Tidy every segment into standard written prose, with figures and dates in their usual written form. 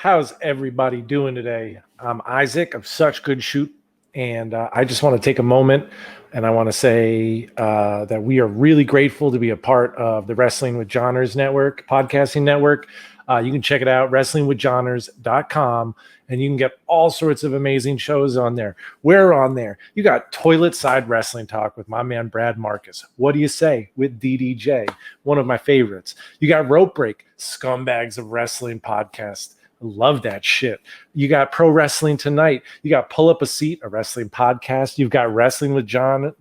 How's everybody doing today? I'm Isaac of Such Good Shoot, and I just want to take a moment and I want to say that we are really grateful to be a part of the Wrestling with Johners Network, podcasting network. You can check it out, wrestlingwithjohners.com, and you can get all sorts of amazing shows on there. We're on there. You got Toilet Side Wrestling Talk with my man Brad Marcus. What do you say with DDJ? One of my favorites. You got Rope Break, Scumbags of Wrestling podcast. Love that shit. You got Pro Wrestling Tonight. You got Pull Up a Seat, a wrestling podcast. You've got Wrestling with Johners,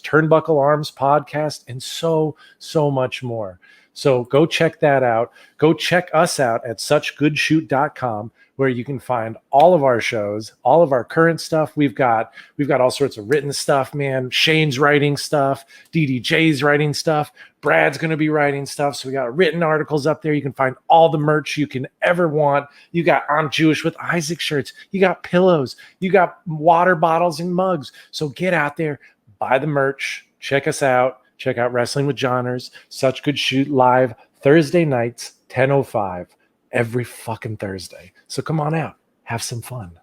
Turnbuckle Arms podcast, and so much more. So go check that out. Go check us out at suchgoodshoot.com, where you can find all of our shows, all of our current stuff. We've got all sorts of written stuff, man. Shane's writing stuff, DDJ's writing stuff, Brad's going to be writing stuff. So we got written articles up there. You can find all the merch you can ever want. You got I'm Jewish with Isaac shirts. You got pillows. You got water bottles and mugs. So get out there, buy the merch, check us out. Check out Wrestling with Johners, Such Good Shoot live Thursday nights, 10:05, every fucking Thursday. So come on out, have some fun.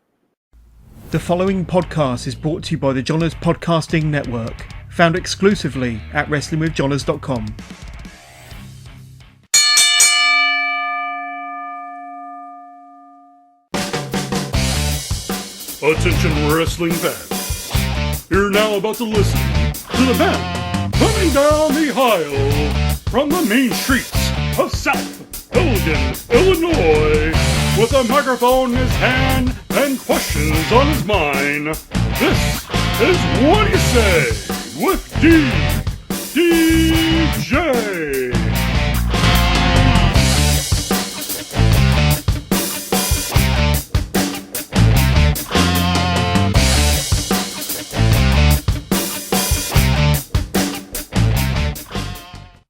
The following podcast is brought to you by the Johners Podcasting Network, found exclusively at wrestlingwithjohners.com. Attention wrestling fans. You're now about to listen to the band coming down the aisle from the main streets of South Elgin, Illinois, with a microphone in his hand and questions on his mind. This is Whaddya Say with DDJ.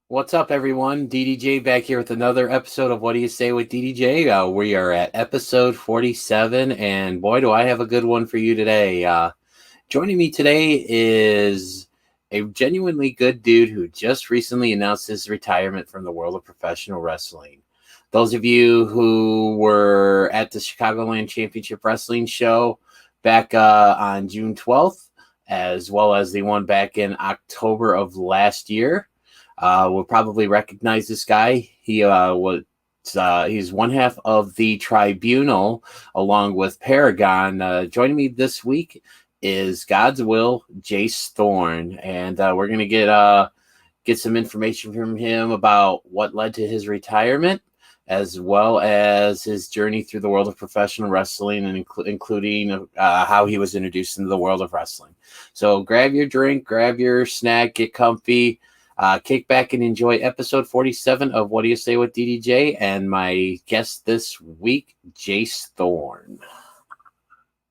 What's up, everyone? DDJ back here with another episode of Whaddya Say with DDJ. We are at episode 47, and boy, do I have a good one for you today. Joining me today is a genuinely good dude who just recently announced his retirement from the world of professional wrestling. Those of you who were at the Chicagoland Championship Wrestling show back on June 12th, as well as the one back in October of last year, will probably recognize this guy. He's one half of the Tribunal, along with Paragon. Joining me this week is God's Will, Jace Thorn, and we're gonna get some information from him about what led to his retirement, as well as his journey through the world of professional wrestling, and including how he was introduced into the world of wrestling. So grab your drink, grab your snack, get comfy. Kick back and enjoy episode 47 of Whaddya Say with DDJ and my guest this week, Jace Thorn.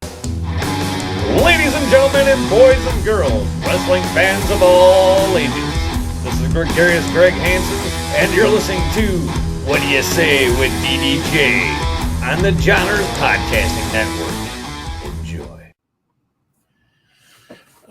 Ladies and gentlemen and boys and girls, wrestling fans of all ages, this is Gregarious Greg Hansen, and you're listening to Whaddya Say with DDJ on the Johners Podcasting Network. Enjoy.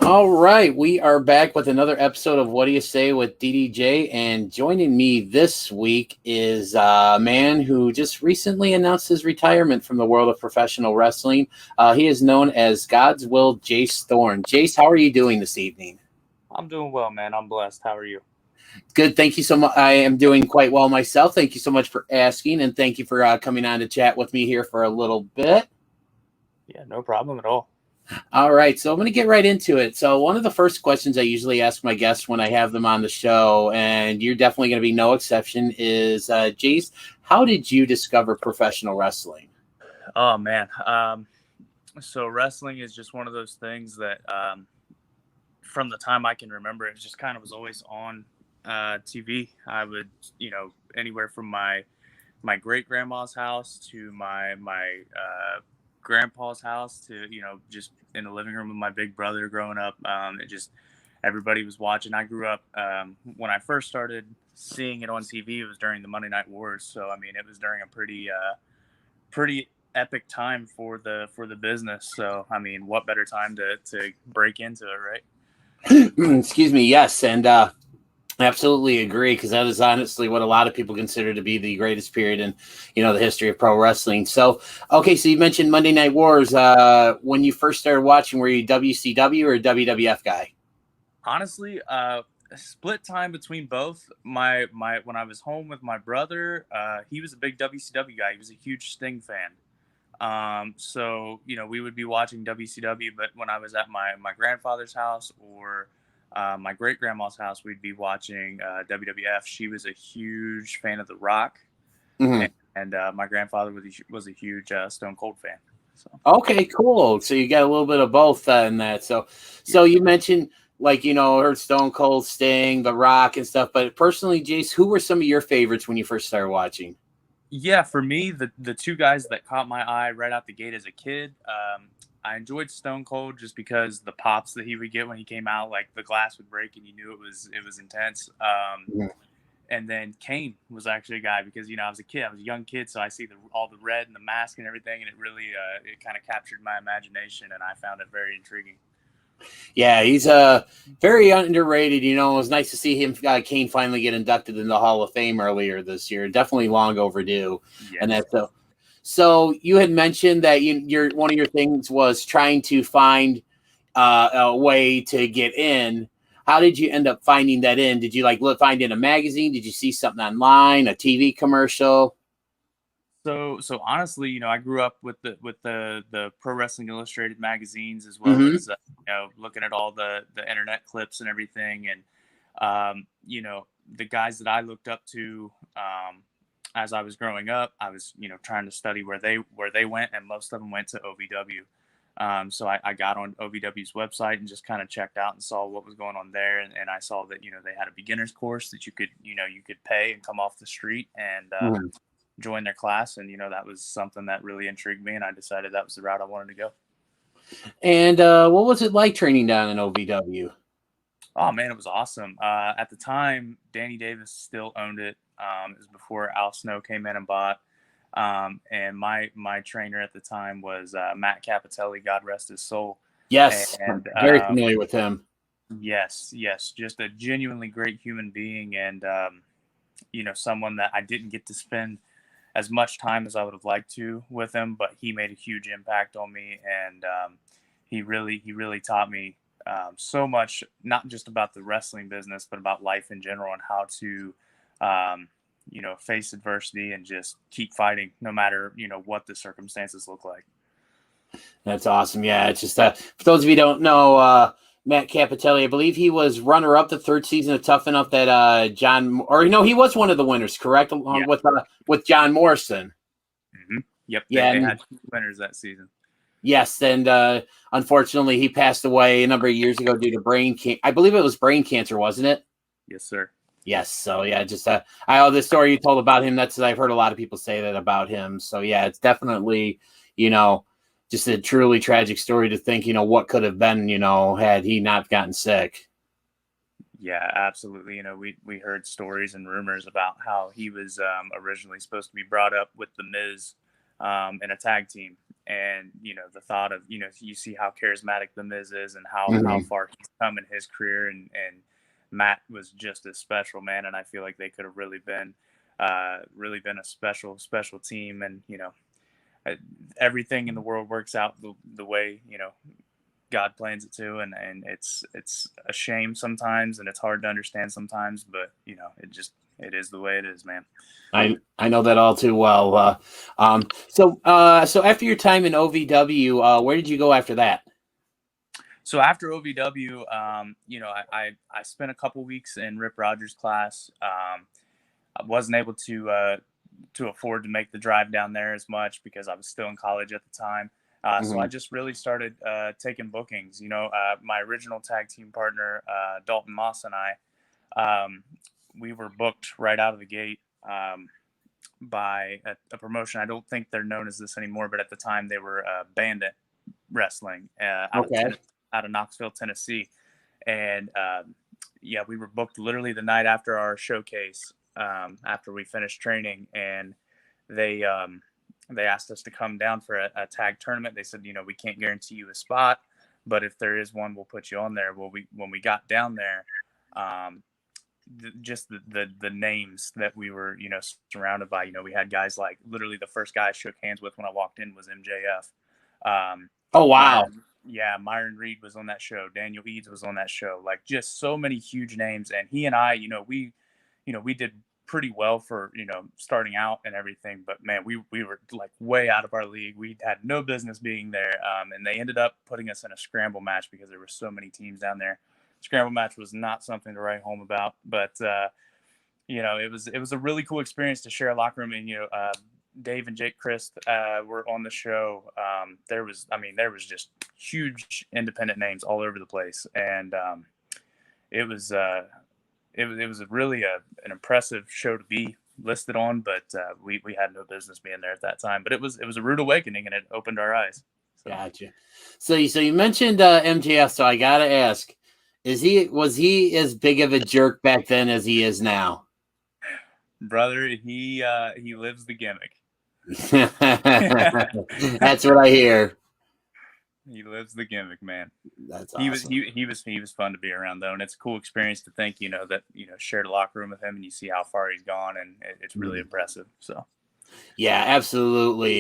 All right, we are back with another episode of Whaddya Say with DDJ, and joining me this week is a man who just recently announced his retirement from the world of professional wrestling. He is known as God's Will, Jace Thorn. Jace, how are you doing this evening? I'm doing well, man. I'm blessed. How are you? Good. Thank you so much. I am doing quite well myself. Thank you so much for asking, and thank you for coming on to chat with me here for a little bit. Yeah, no problem at all. All right, so I'm going to get right into it. So one of the first questions I usually ask my guests when I have them on the show, and you're definitely going to be no exception, is, Jace, how did you discover professional wrestling? Oh, man. So wrestling is just one of those things that from the time I can remember, it just kind of was always on TV. I would, anywhere from my great-grandma's house to my grandpa's house to, just in the living room with my big brother growing up. Everybody was watching. I grew up, when I first started seeing it on TV, it was during the Monday Night Wars. So, it was during a pretty epic time for the business. So, what better time to break into it, right? Excuse me. Yes. And Absolutely agree, because that is honestly what a lot of people consider to be the greatest period in, the history of pro wrestling. So, okay, so you mentioned Monday Night Wars. When you first started watching, were you WCW or WWF guy? Honestly, split time between both. My when I was home with my brother, he was a big WCW guy. He was a huge Sting fan. So we would be watching WCW, but when I was at my grandfather's house or my great grandma's house, we'd be watching WWF. She was a huge fan of The Rock, Mhm. and my grandfather was a huge Stone Cold fan. So Okay, cool. So you got a little bit of both in that. So yeah. you mentioned, like, heard Stone Cold, Sting, The Rock, and stuff. But personally, Jace, who were some of your favorites when you first started watching? Yeah, for me, the two guys that caught my eye right out the gate as a kid, I enjoyed Stone Cold just because the pops that he would get when he came out, like the glass would break and you knew it was intense. Mhm. And then Kane was actually a guy because I was a kid, I was a young kid, so I see all the red and the mask and everything, and it really it kind of captured my imagination, and I found it very intriguing. Yeah, he's very underrated. It was nice to see him, Kane, finally get inducted in the Hall of Fame earlier this year. Definitely long overdue. And Yes. that's so you had mentioned that your one of your things was trying to find a way to get in. How did you end up finding that in? Did you find it in a magazine? Did you see something online, a TV commercial? So honestly, I grew up with the Pro Wrestling Illustrated magazines as well Mm-hmm. as looking at all the internet clips and everything, and the guys that I looked up to as I was growing up, I was trying to study where they went, and most of them went to OVW. So I got on OVW's website and just kind of checked out and saw what was going on there, and I saw that they had a beginner's course that you could pay and come off the street and Mm-hmm. join their class, and that was something that really intrigued me, and I decided that was the route I wanted to go. And what was it like training down in OVW? Oh man, it was awesome. At the time, Danny Davis still owned it. It was before Al Snow came in and bought. And my trainer at the time was Matt Capitelli, God rest his soul. Yes, I'm And very familiar with him. yes, just a genuinely great human being, and someone that I didn't get to spend as much time as I would have liked to with him, but he made a huge impact on me, and he really taught me so much, not just about the wrestling business, but about life in general and how to, face adversity and just keep fighting no matter what the circumstances look like. That's awesome. Yeah, it's just for those of you who don't know, Matt Capitelli, I believe he was runner-up the third season of Tough Enough that John, or no, he was one of the winners, correct? Along Yeah. with John Morrison. Mm-hmm. Yep. Yeah, They had 2 winners that season. yes, and unfortunately, he passed away a number of years ago due to brain cancer. I believe it was brain cancer, wasn't it? Yes, sir. Yes. So yeah, just the story you told about him. That's I've heard a lot of people say that about him. So yeah, it's definitely just a truly tragic story to think what could have been had he not gotten sick. Yeah, absolutely. We heard stories and rumors about how he was originally supposed to be brought up with the Miz in a tag team, and the thought of you see how charismatic the Miz is and how Mhm. far he's come in his career, and Matt was just as special, man. And I feel like they could have really been a special team, and uh, everything in the world works out the way God plans it to, and it's a shame sometimes, and it's hard to understand sometimes, but it is the way it is, man. I know that all too well. So after your time in OVW, where did you go after that? So after OVW, I spent a couple weeks in Rip Rogers' class. I wasn't able to afford to make the drive down there as much because I was still in college at the time. So I Mhm. just really started taking bookings. My original tag team partner, Dalton Moss, and um, we were booked right out of the gate by a promotion. I don't think they're known as this anymore, but at the time they were Bandit Wrestling Okay. out of Knoxville, Tennessee. And yeah, we were booked literally the night after our showcase, after we finished training, and they they asked us to come down for a tag tournament. They said, we can't guarantee you a spot, but if there is one, we'll put you on there. Well, when we got down there, um, the names that we were, surrounded by. We had guys like, literally the first guy I shook hands with when I walked in was MJF. Oh, wow. Myron Reed was on that show. Daniel Eads was on that show. Like, just so many huge names. And he and I, we did pretty well for, starting out and everything. But man, we were like way out of our league. We had no business being there. And they ended up putting us in a scramble match because there were so many teams down there. Scramble match was not something to write home about, but it was a really cool experience to share a locker room. And Dave and Jake Christ were on the show. There was just huge independent names all over the place, and it was really an impressive show to be listed on. But we had no business being there at that time. But it was a rude awakening, and it opened our eyes. So. Gotcha. So you mentioned MJF, so I gotta ask. Was he as big of a jerk back then as he is now? Brother, he lives the gimmick. That's what I hear. He lives the gimmick, man. That's awesome. He was fun to be around, though, and it's a cool experience to think, that shared a locker room with him, and you see how far he's gone, and it's really impressive. So. Yeah, absolutely.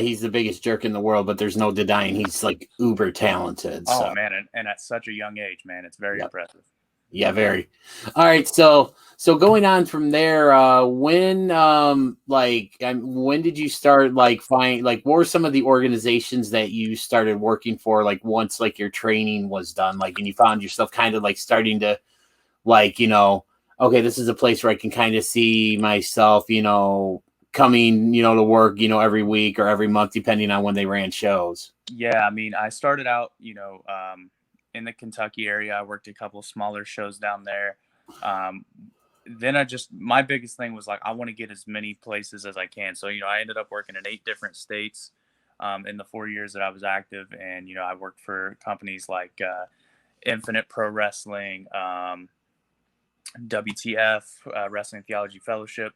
He's the biggest jerk in the world, but there's no denying he's like uber talented. Oh man, and at such a young age, man, it's very impressive. Yeah, very. All right, so going on from there, when did you start what were some of the organizations that you started working for once your training was done, and you found yourself kind of starting to okay, this is a place where I can kind of see myself, coming, to work, every week or every month, depending on when they ran shows? Yeah, I started out, in the Kentucky area. I worked a couple of smaller shows down there. Then my biggest thing was I want to get as many places as I can. So, I ended up working in 8 different states in the 4 years that I was active. And, I worked for companies like Infinite Pro Wrestling, WTF, Wrestling Theology Fellowship.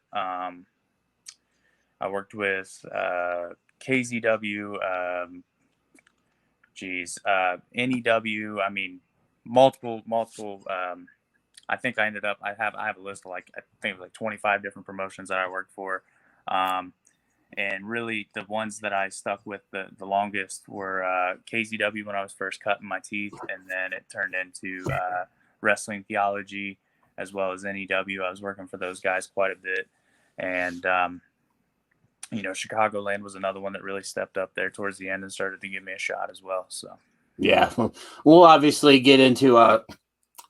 I worked with KZW, NEW. Multiple. I think I ended up. I have a list of I think it was 25 different promotions that I worked for, and really the ones that I stuck with the longest were KZW when I was first cutting my teeth, and then it turned into Wrestling Theology as well as NEW. I was working for those guys quite a bit, and Chicagoland was another one that really stepped up there towards the end and started to give me a shot as well. So, yeah, we'll obviously get into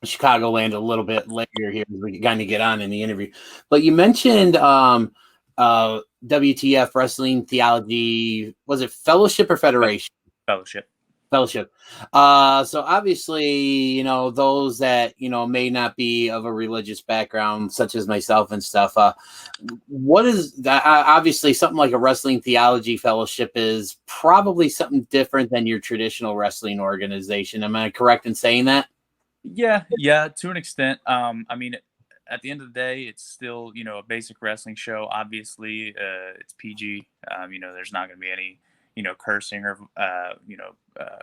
Chicagoland a little bit later here as we kind of get on in the interview. But you mentioned WTF, Wrestling Theology. Was it Fellowship or Federation? Fellowship. So obviously, those that, may not be of a religious background, such as myself and stuff, what is that? Obviously something like a Wrestling Theology Fellowship is probably something different than your traditional wrestling organization. Am I correct in saying that? Yeah, to an extent. At the end of the day, it's still, a basic wrestling show. Obviously, it's PG. There's not going to be any, cursing or,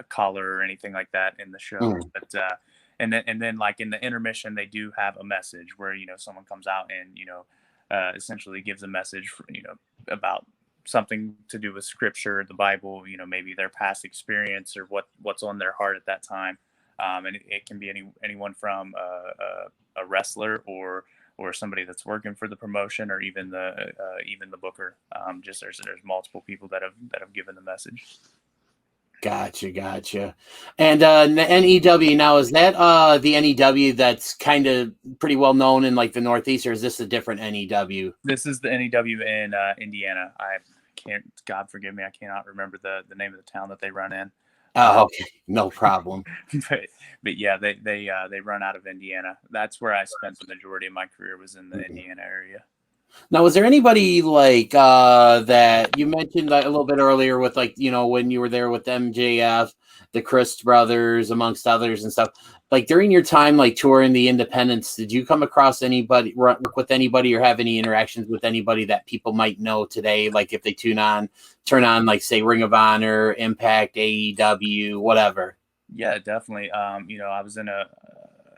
collar or anything like that in the show. But, and then in the intermission, they do have a message where, someone comes out and, essentially gives a message, about something to do with scripture, the Bible, maybe their past experience or what's on their heart at that time. And it can be anyone from a wrestler or somebody that's working for the promotion, or even the booker. There's multiple people that have given the message. Gotcha. And NEW, now, is that the NEW that's kind of pretty well known in the Northeast, or is this a different NEW? This is the NEW in Indiana. I can't, God forgive me, I cannot remember the name of the town that they run in. Oh, okay, no problem. but yeah, they run out of Indiana. That's where I spent the majority of my career, was in the Indiana area. Now, was there anybody that you mentioned a little bit earlier with when you were there with MJF, the Christ brothers, amongst others and stuff, during your time touring the independents, did you come across anybody, work with anybody, or have any interactions with anybody that people might know today, if they turn on say Ring of Honor, Impact, AEW, whatever? Yeah, definitely. I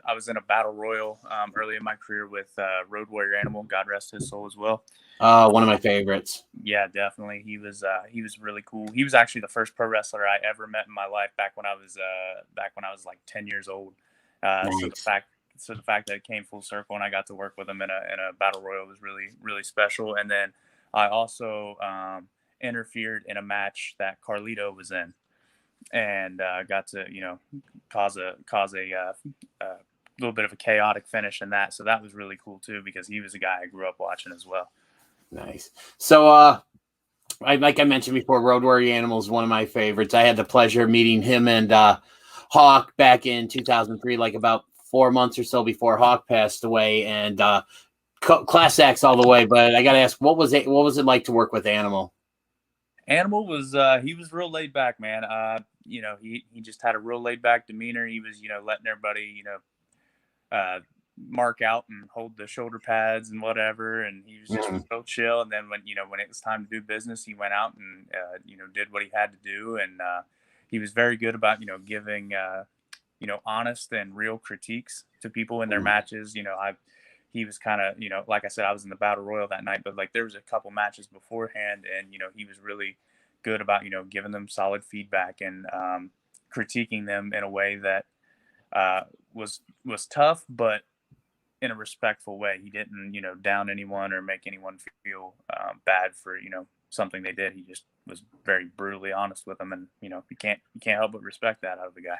I was in a battle royal early in my career with Road Warrior Animal. God rest his soul as well. One of my favorites. Yeah, definitely. He was really cool. He was actually the first pro wrestler I ever met in my life back when I was like 10 years old. Nice. So the fact that it came full circle and I got to work with him in a battle royal was really, really special. And then I also interfered in a match that Carlito was in, and got to cause a little bit of a chaotic finish in that. So that was really cool too, because he was a guy I grew up watching as well. Nice. So like I mentioned before, Road Warrior Animal is one of my favorites. I had the pleasure of meeting him and Hawk back in 2003, like about 4 months or so before Hawk passed away, and class acts all the way. But I got to ask, what was it like to work with Animal? Animal was he was real laid back, man. He just had a real laid back demeanor. He was letting everybody mark out and hold the shoulder pads and whatever, and he was just real chill. And then when it was time to do business, he went out and did what he had to do, and he was very good about giving honest and real critiques to people in their matches. He was kind of, like I said, I was in the battle royal that night, but like there was a couple matches beforehand, and he was really good about giving them solid feedback and critiquing them in a way that was tough, but in a respectful way. He didn't down anyone or make anyone feel bad for something they did. He just was very brutally honest with them, and you can't help but respect that out of the guy.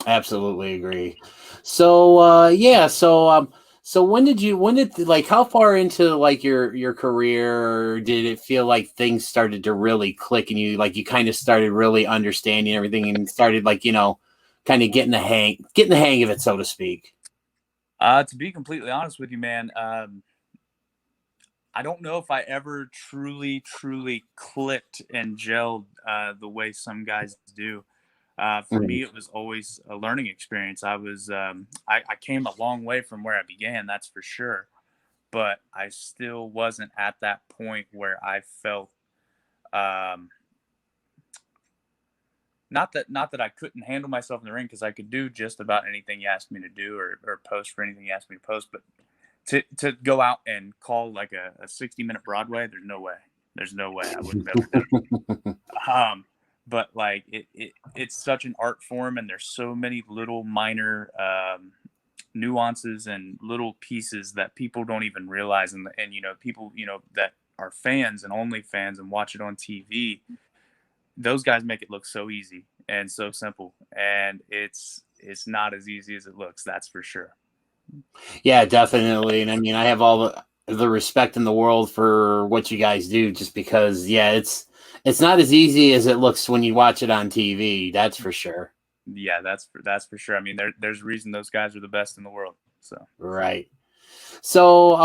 Absolutely agree. So so when did like, how far into like your career did it feel like things started to really click, and you kind of started really understanding everything and started kind of getting the hang of it, so to speak? To be completely honest with you, man, I don't know if I ever truly clicked and gelled the way some guys do. For me, it was always a learning experience. I came a long way from where I began, that's for sure. But I still wasn't at that point where I felt, not that I couldn't handle myself in the ring, because I could do just about anything you asked me to do, or post for anything you asked me to post. But to go out and call like a 60-minute Broadway, there's no way I wouldn't be able to do it. But like it's such an art form, and there's so many little minor nuances and little pieces that people don't even realize, and people that are fans and only fans and watch it on TV. Those guys make it look so easy and so simple, and it's not as easy as it looks. That's for sure. Yeah, definitely. And I mean, I have all the respect in the world for what you guys do, just because, it's not as easy as it looks when you watch it on TV. That's for sure. Yeah, that's for sure. I mean, there's a reason those guys are the best in the world. So right. So,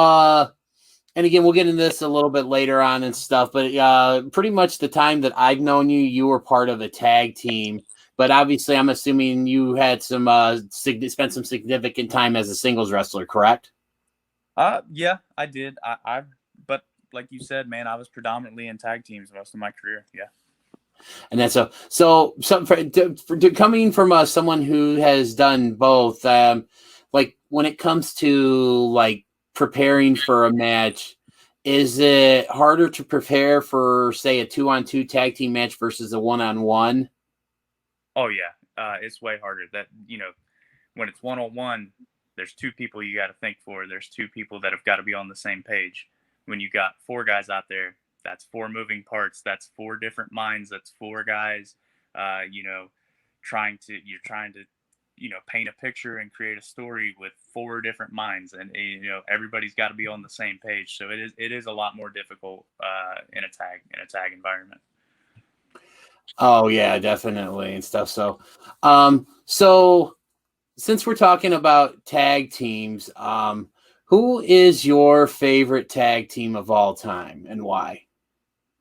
and again, we'll get into this a little bit later on and stuff, but pretty much the time that I've known you, you were part of a tag team. But obviously, I'm assuming you had some spent some significant time as a singles wrestler, correct? Yeah, I did. But like you said, man, I was predominantly in tag teams most of my career. Yeah. And that's so for coming from someone who has done both, like when it comes to like preparing for a match, is it harder to prepare for, say, a 2-on-2 tag team match versus a 1-on-1? Oh yeah, it's way harder. That when it's 1-on-1, there's two people you got to think for. There's two people that have got to be on the same page. When you got four guys out there, that's four moving parts. That's four different minds. That's four guys, trying to paint a picture and create a story with four different minds, and everybody's got to be on the same page. So it is a lot more difficult in a tag environment. Oh yeah, definitely and stuff. So since we're talking about tag teams, who is your favorite tag team of all time and why?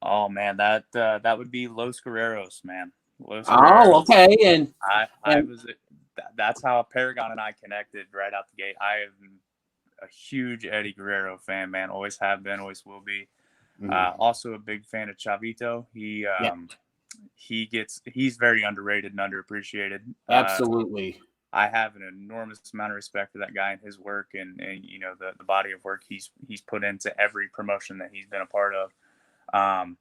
Oh man, that would be Los Guerreros, man. Oh, okay. And that's how Paragon and I connected right out the gate. I am a huge Eddie Guerrero fan, man. Always have been, always will be. Also a big fan of Chavito. He's very underrated and underappreciated. Absolutely. I have an enormous amount of respect for that guy and his work, and you know, the body of work he's put into every promotion that he's been a part of. Um,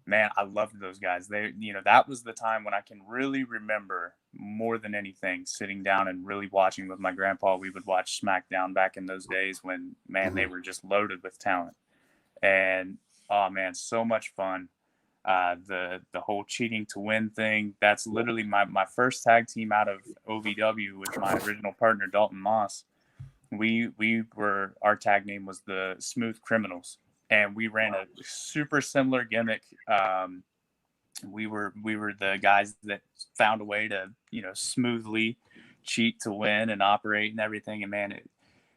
Man, I loved those guys. They, you know, that was the time when I can really remember more than anything sitting down and really watching with my grandpa. We would watch SmackDown back in those days when, man, they were just loaded with talent. And oh man, so much fun. The whole cheating to win thing. That's literally my first tag team out of OVW with my original partner Dalton Moss. We were, our tag name was the Smooth Criminals, and we ran a super similar gimmick. We were the guys that found a way to, you know, smoothly cheat to win and operate and everything. And man, it,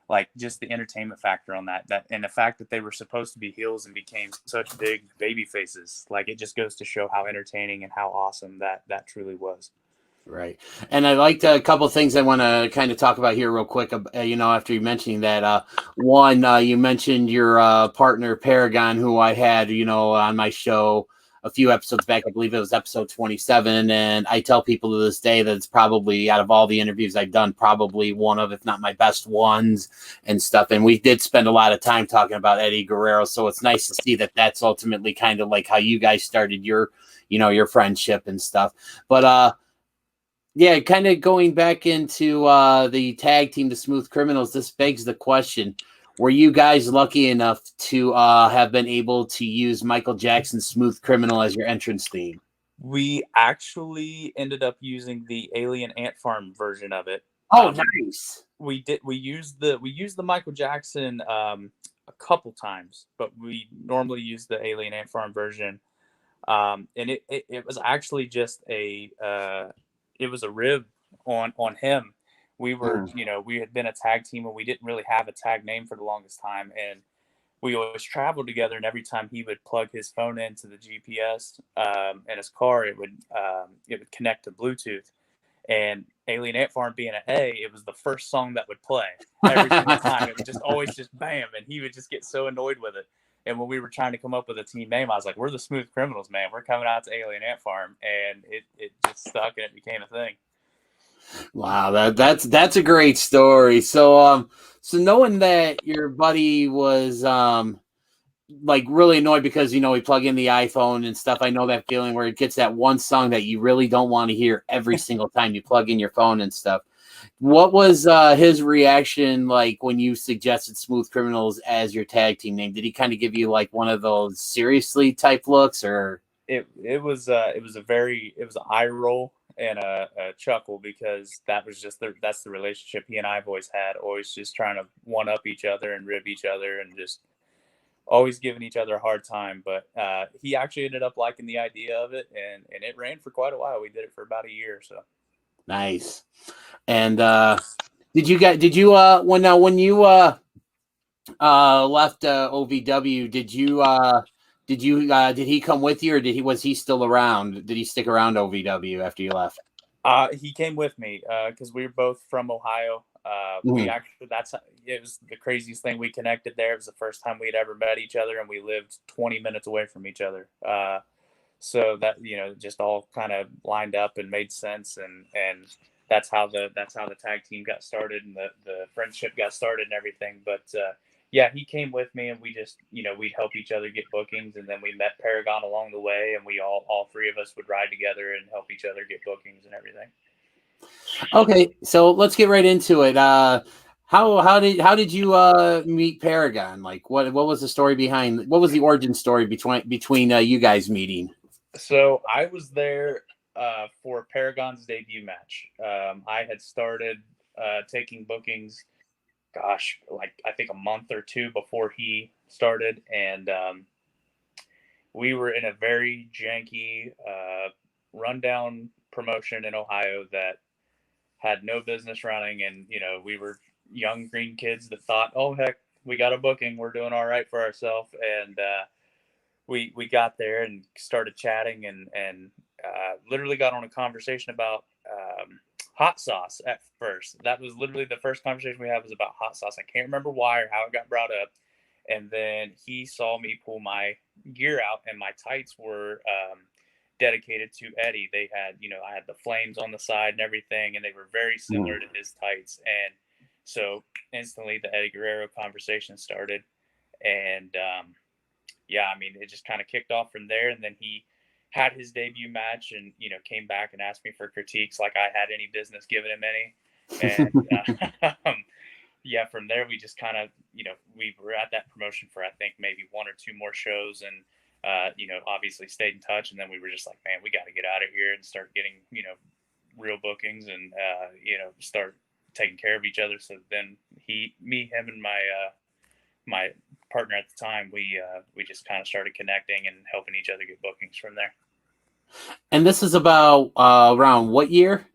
like, just the entertainment factor on that and the fact that they were supposed to be heels and became such big baby faces, like, it just goes to show how entertaining and how awesome that truly was. Right. And I liked a couple of things I want to kind of talk about here real quick. You know, after you mentioning that, one, you mentioned your partner Paragon, who I had, you know, on my show a few episodes back. I believe it was episode 27. And I tell people to this day that it's probably, out of all the interviews I've done, probably one of, if not my best ones and stuff. And we did spend a lot of time talking about Eddie Guerrero. So it's nice to see that that's ultimately kind of like how you guys started your, you know, your friendship and stuff. But, yeah, kind of going back into the tag team, the Smooth Criminals, this begs the question, were you guys lucky enough to have been able to use Michael Jackson's Smooth Criminal as your entrance theme? We actually ended up using the Alien Ant Farm version of it. Oh, nice. We did. We used the Michael Jackson a couple times, but we normally use the Alien Ant Farm version. And it was actually just it was a rib on him. We were, you know, we had been a tag team and we didn't really have a tag name for the longest time. And we always traveled together. And every time he would plug his phone into the GPS in his car, it would connect to Bluetooth. And Alien Ant Farm being an A, it was the first song that would play every single time. It would just always just bam. And he would just get so annoyed with it. And when we were trying to come up with a team name, I was like, we're the Smooth Criminals, man. We're coming out to Alien Ant Farm. And it just stuck and it became a thing. Wow, that's a great story. So so knowing that your buddy was like really annoyed because, you know, we plug in the iPhone and stuff, I know that feeling where it gets that one song that you really don't want to hear every single time you plug in your phone and stuff. What was his reaction like when you suggested Smooth Criminals as your tag team name? Did he kind of give you like one of those seriously type looks, or? It was an eye roll and a chuckle, because that was just that's the relationship he and I've always had, always just trying to one up each other and rib each other and just always giving each other a hard time. But he actually ended up liking the idea of it, and it ran for quite a while. We did it for about a year or so. Nice. And when you left OVW, did he come with you, or was he still around? Did he stick around OVW after you left? He came with me because we were both from Ohio. We actually, it was the craziest thing. We connected there. It was the first time we'd ever met each other, and we lived 20 minutes away from each other. So that, you know, just all kind of lined up and made sense, and that's how the tag team got started, and the friendship got started and everything. But yeah, he came with me, and we just, you know, we'd help each other get bookings, and then we met Paragon along the way, and we all three of us would ride together and help each other get bookings and everything. Okay, so let's get right into it. How did you meet Paragon? Like, what was the story behind? What was the origin story between you guys meeting? So I was there for Paragon's debut match. I had started taking bookings, gosh, like I think a month or two before he started, and we were in a very janky, rundown promotion in Ohio that had no business running, and, you know, we were young green kids that thought, oh heck, we got a booking, we're doing all right for ourselves. And we got there and started chatting, and literally got on a conversation about hot sauce at first. That was literally the first conversation we had, was about hot sauce. I can't remember why or how it got brought up. And then he saw me pull my gear out, and my tights were dedicated to Eddie. They had, I had the flames on the side and everything, and they were very similar to his tights. And so instantly the Eddie Guerrero conversation started. And yeah, I mean, it just kind of kicked off from there. And then he had his debut match and, came back and asked me for critiques like I had any business giving him any. And yeah, from there, we just kind of, we were at that promotion for, I think, maybe one or two more shows. And, obviously stayed in touch. And then we were just like, man, we got to get out of here and start getting, real bookings and, start taking care of each other. So then him and my partner at the time, we just kind of started connecting and helping each other get bookings from there. And this is about around what year?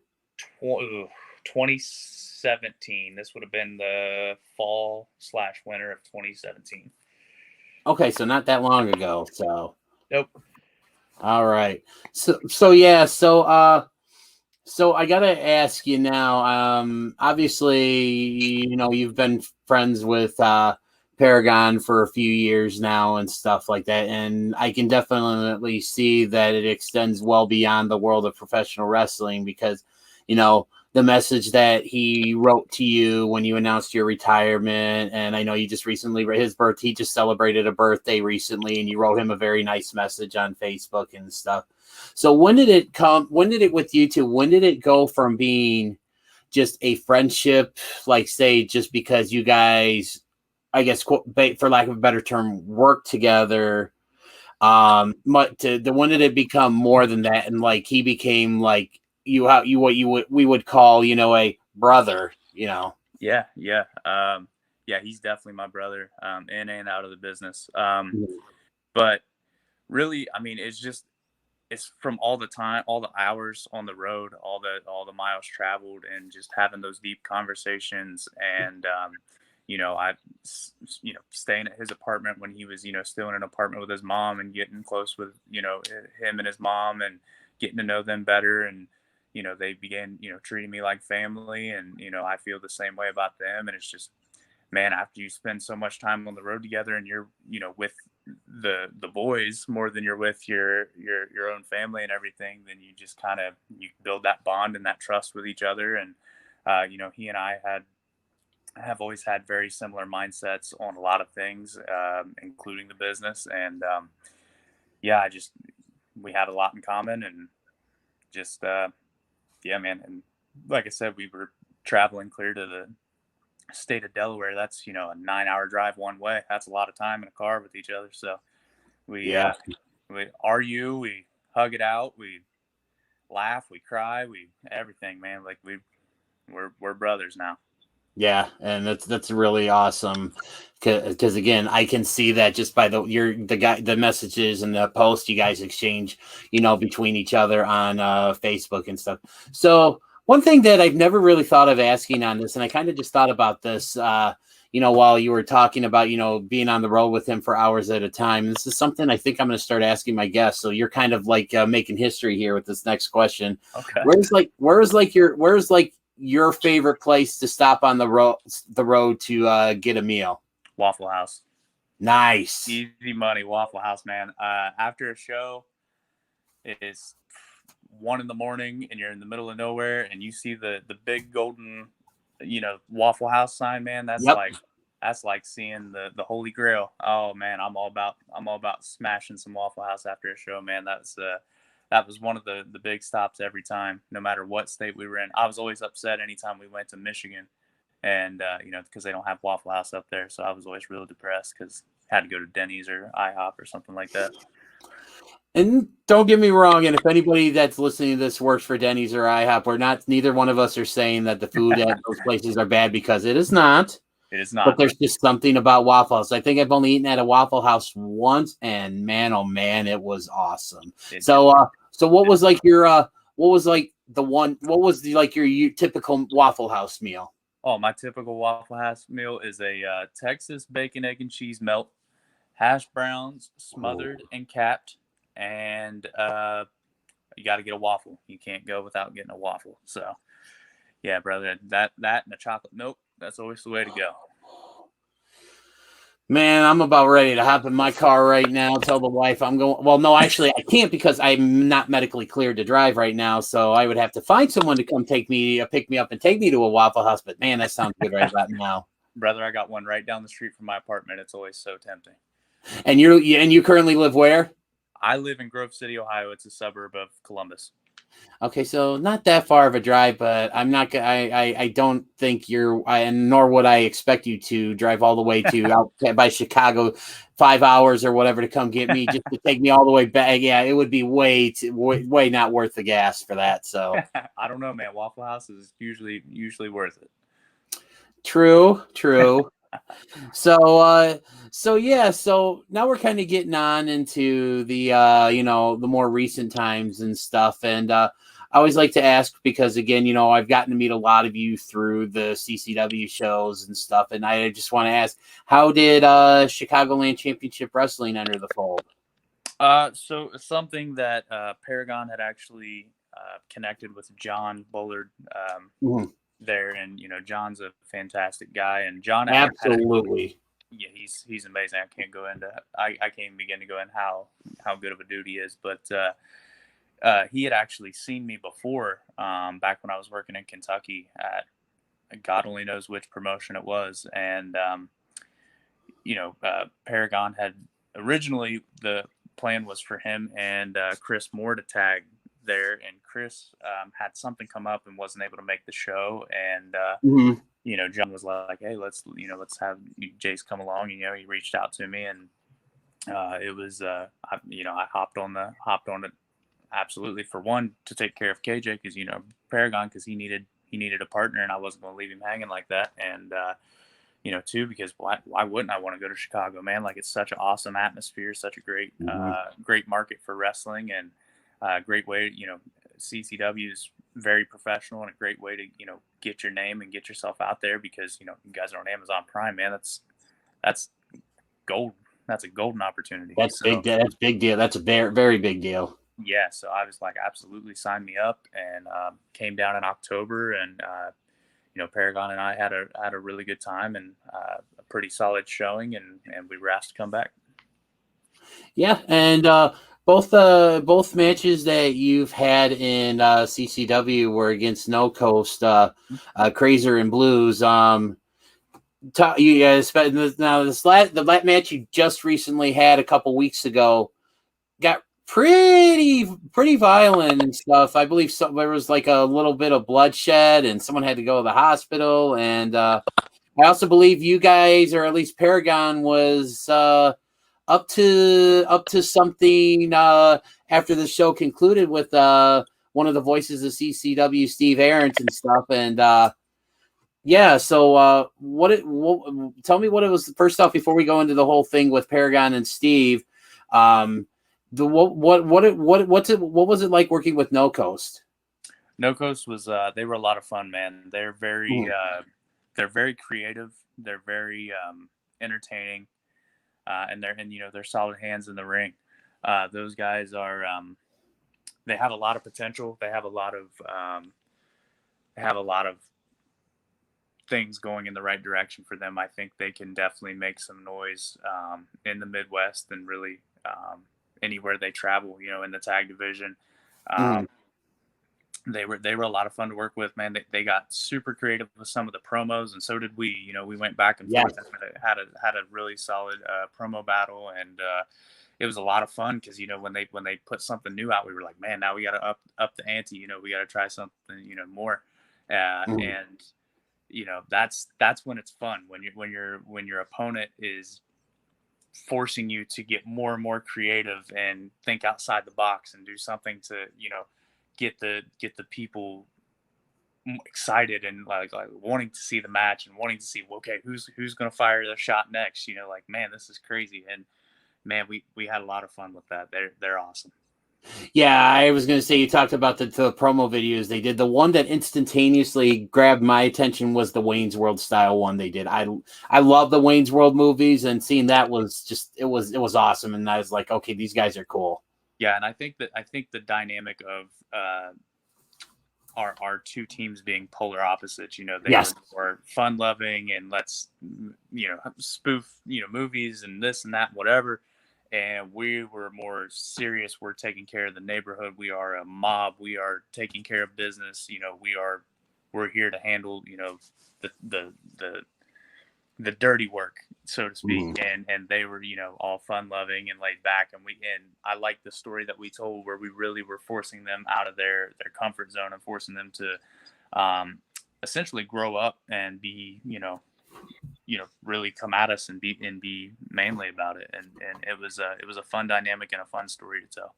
2017. This would have been the fall/winter of 2017. Okay, so not that long ago. So nope. All right. So yeah. So I gotta ask you now. Obviously, you've been friends with Paragon for a few years now and stuff like that, and I can definitely see that it extends well beyond the world of professional wrestling because, the message that he wrote to you when you announced your retirement, and I know you just recently he just celebrated a birthday recently, and you wrote him a very nice message on Facebook and stuff. So when did it with you two, when did it go from being just a friendship, like say just because you guys, I guess, for lack of a better term, work together, when did it become more than that? And like, he became like we would call, a brother, Yeah. Yeah. He's definitely my brother, in and out of the business. But really, I mean, it's from all the time, all the hours on the road, all the miles traveled, and just having those deep conversations. And, I, staying at his apartment when he was, still in an apartment with his mom, and getting close with, him and his mom, and getting to know them better. And, they began, treating me like family, and, I feel the same way about them. And it's just, man, after you spend so much time on the road together, and you're, with the boys more than you're with your own family and everything, then you just kind of, you build that bond and that trust with each other. And, he and I have always had very similar mindsets on a lot of things, including the business. And, we had a lot in common, and just, yeah, man. And like I said, we were traveling clear to the state of Delaware. That's, a 9-hour drive one way. That's a lot of time in a car with each other. So we argue, we hug it out, we laugh, we cry, everything, man. Like we're brothers now. Yeah, and that's really awesome because again, I can see that just by the messages and the posts you guys exchange, between each other on Facebook and stuff. So one thing that I've never really thought of asking on this, and I kind of just thought about this, while you were talking about, being on the road with him for hours at a time. This is something I think I'm going to start asking my guests. So you're kind of like making history here with this next question. Okay. Where's your favorite place to stop on the road to get a meal? Waffle House. Nice. Easy money, Waffle House, man. After a show, it is 1 a.m. and you're in the middle of nowhere, and you see the big golden, Waffle House sign, man. That's like seeing the Holy Grail. Oh man, I'm all about smashing some Waffle House after a show, man. That was one of the big stops every time, no matter what state we were in. I was always upset anytime we went to Michigan, and because they don't have Waffle House up there, so I was always real depressed because I had to go to Denny's or IHOP or something like that. And don't get me wrong, and if anybody that's listening to this works for Denny's or IHOP, neither one of us are saying that the food at those places are bad, because it is not. It is not. But there's just something about Waffle House. I think I've only eaten at a Waffle House once, and man, oh man, it was awesome. So what was like your your typical Waffle House meal? Oh, my typical Waffle House meal is a Texas bacon, egg, and cheese melt, hash browns smothered and capped, and you got to get a waffle. You can't go without getting a waffle. So, yeah, brother, that and a chocolate milk, that's always the way to go. Man, I'm about ready to hop in my car right now. Tell the wife I'm going. Well, no, actually, I can't because I'm not medically cleared to drive right now. So I would have to find someone to come pick me up, and take me to a Waffle House. But man, that sounds good right about now. Brother, I got one right down the street from my apartment. It's always so tempting. And you currently live where? I live in Grove City, Ohio. It's a suburb of Columbus. Okay, so not that far of a drive, but I'm not. I don't think and nor would I expect you to drive all the way to out by Chicago, 5 hours or whatever to come get me, just to take me all the way back. Yeah, it would be way not worth the gas for that. So I don't know, man. Waffle House is usually worth it. true. So yeah, so now we're kind of getting on into the the more recent times and stuff, and I always like to ask because again, I've gotten to meet a lot of you through the CCW shows and stuff, and I just want to ask, how did Chicagoland Championship Wrestling enter the fold? So something that Paragon had actually connected with John Bullard there, and John's a fantastic guy, and John absolutely. Yeah, he's amazing. I can't even begin to go in how good of a dude he is, but he had actually seen me before back when I was working in Kentucky at God only knows which promotion it was, and Paragon had originally, the plan was for him and Chris Moore to tag there, and Chris had something come up and wasn't able to make the show, and John was like, hey, let's have Jace come along. He reached out to me, and it was I hopped on it absolutely, for one, to take care of KJ, because Paragon, because he needed a partner, and I wasn't going to leave him hanging like that, and two, because why wouldn't I want to go to Chicago, man? Like, it's such an awesome atmosphere, such a great great market for wrestling, and great way, CCW is very professional, and a great way to get your name and get yourself out there, because you guys are on Amazon Prime, man. That's gold. That's a golden opportunity. That's big. That's big deal. That's a very, very big deal. Yeah, so I was like, absolutely, sign me up, and came down in October, and Paragon and I had a really good time, and a pretty solid showing, and we were asked to come back. Yeah, and both matches that you've had in CCW were against No Coast, Crazer and Blues. Now the match you just recently had a couple weeks ago got pretty violent and stuff. I believe there was like a little bit of bloodshed, and someone had to go to the hospital. And I also believe you guys, or at least Paragon, was up to something after the show concluded with one of the voices of CCW, Steve Aarons, and stuff. And yeah, so tell me what it was. First off, before we go into the whole thing with Paragon and Steve, what was it like working with No Coast? No Coast was they were a lot of fun, man. They're very creative. They're very entertaining, and they're solid hands in the ring. Those guys are they have a lot of potential. They have a lot of things going in the right direction for them. I think they can definitely make some noise in the Midwest, and really anywhere they travel, in the tag division. They were a lot of fun to work with, man. They got super creative with some of the promos, and so did we. We went back and forth, and had a really solid promo battle, and it was a lot of fun, because when they put something new out, we were like, man, now we got to up the ante. We got to try something more, and that's when it's fun, when your opponent is forcing you to get more and more creative and think outside the box and do something to get the people excited, and like wanting to see the match, and wanting to see, okay, who's going to fire the shot next. Like, man, this is crazy. And man, we had a lot of fun with that. They're awesome. Yeah, I was going to say, you talked about the promo videos they did. The one that instantaneously grabbed my attention was the Wayne's World style one they did. I love the Wayne's World movies, and seeing that was just, it was awesome. And I was like, okay, these guys are cool. Yeah, and I think the dynamic of our two teams being polar opposites. You know, they Yes. were more fun loving and let's, you know, spoof, you know, movies and this and that, whatever. And we were more serious. We're taking care of the neighborhood. We are a mob. We are taking care of business. You know, we're here to handle, you know, the dirty work, so to speak. And they were, you know, all fun loving and laid back. And I like the story that we told where we really were forcing them out of their comfort zone and forcing them to essentially grow up and be, you know, really come at us and be manly about it. And it was a fun dynamic and a fun story to tell.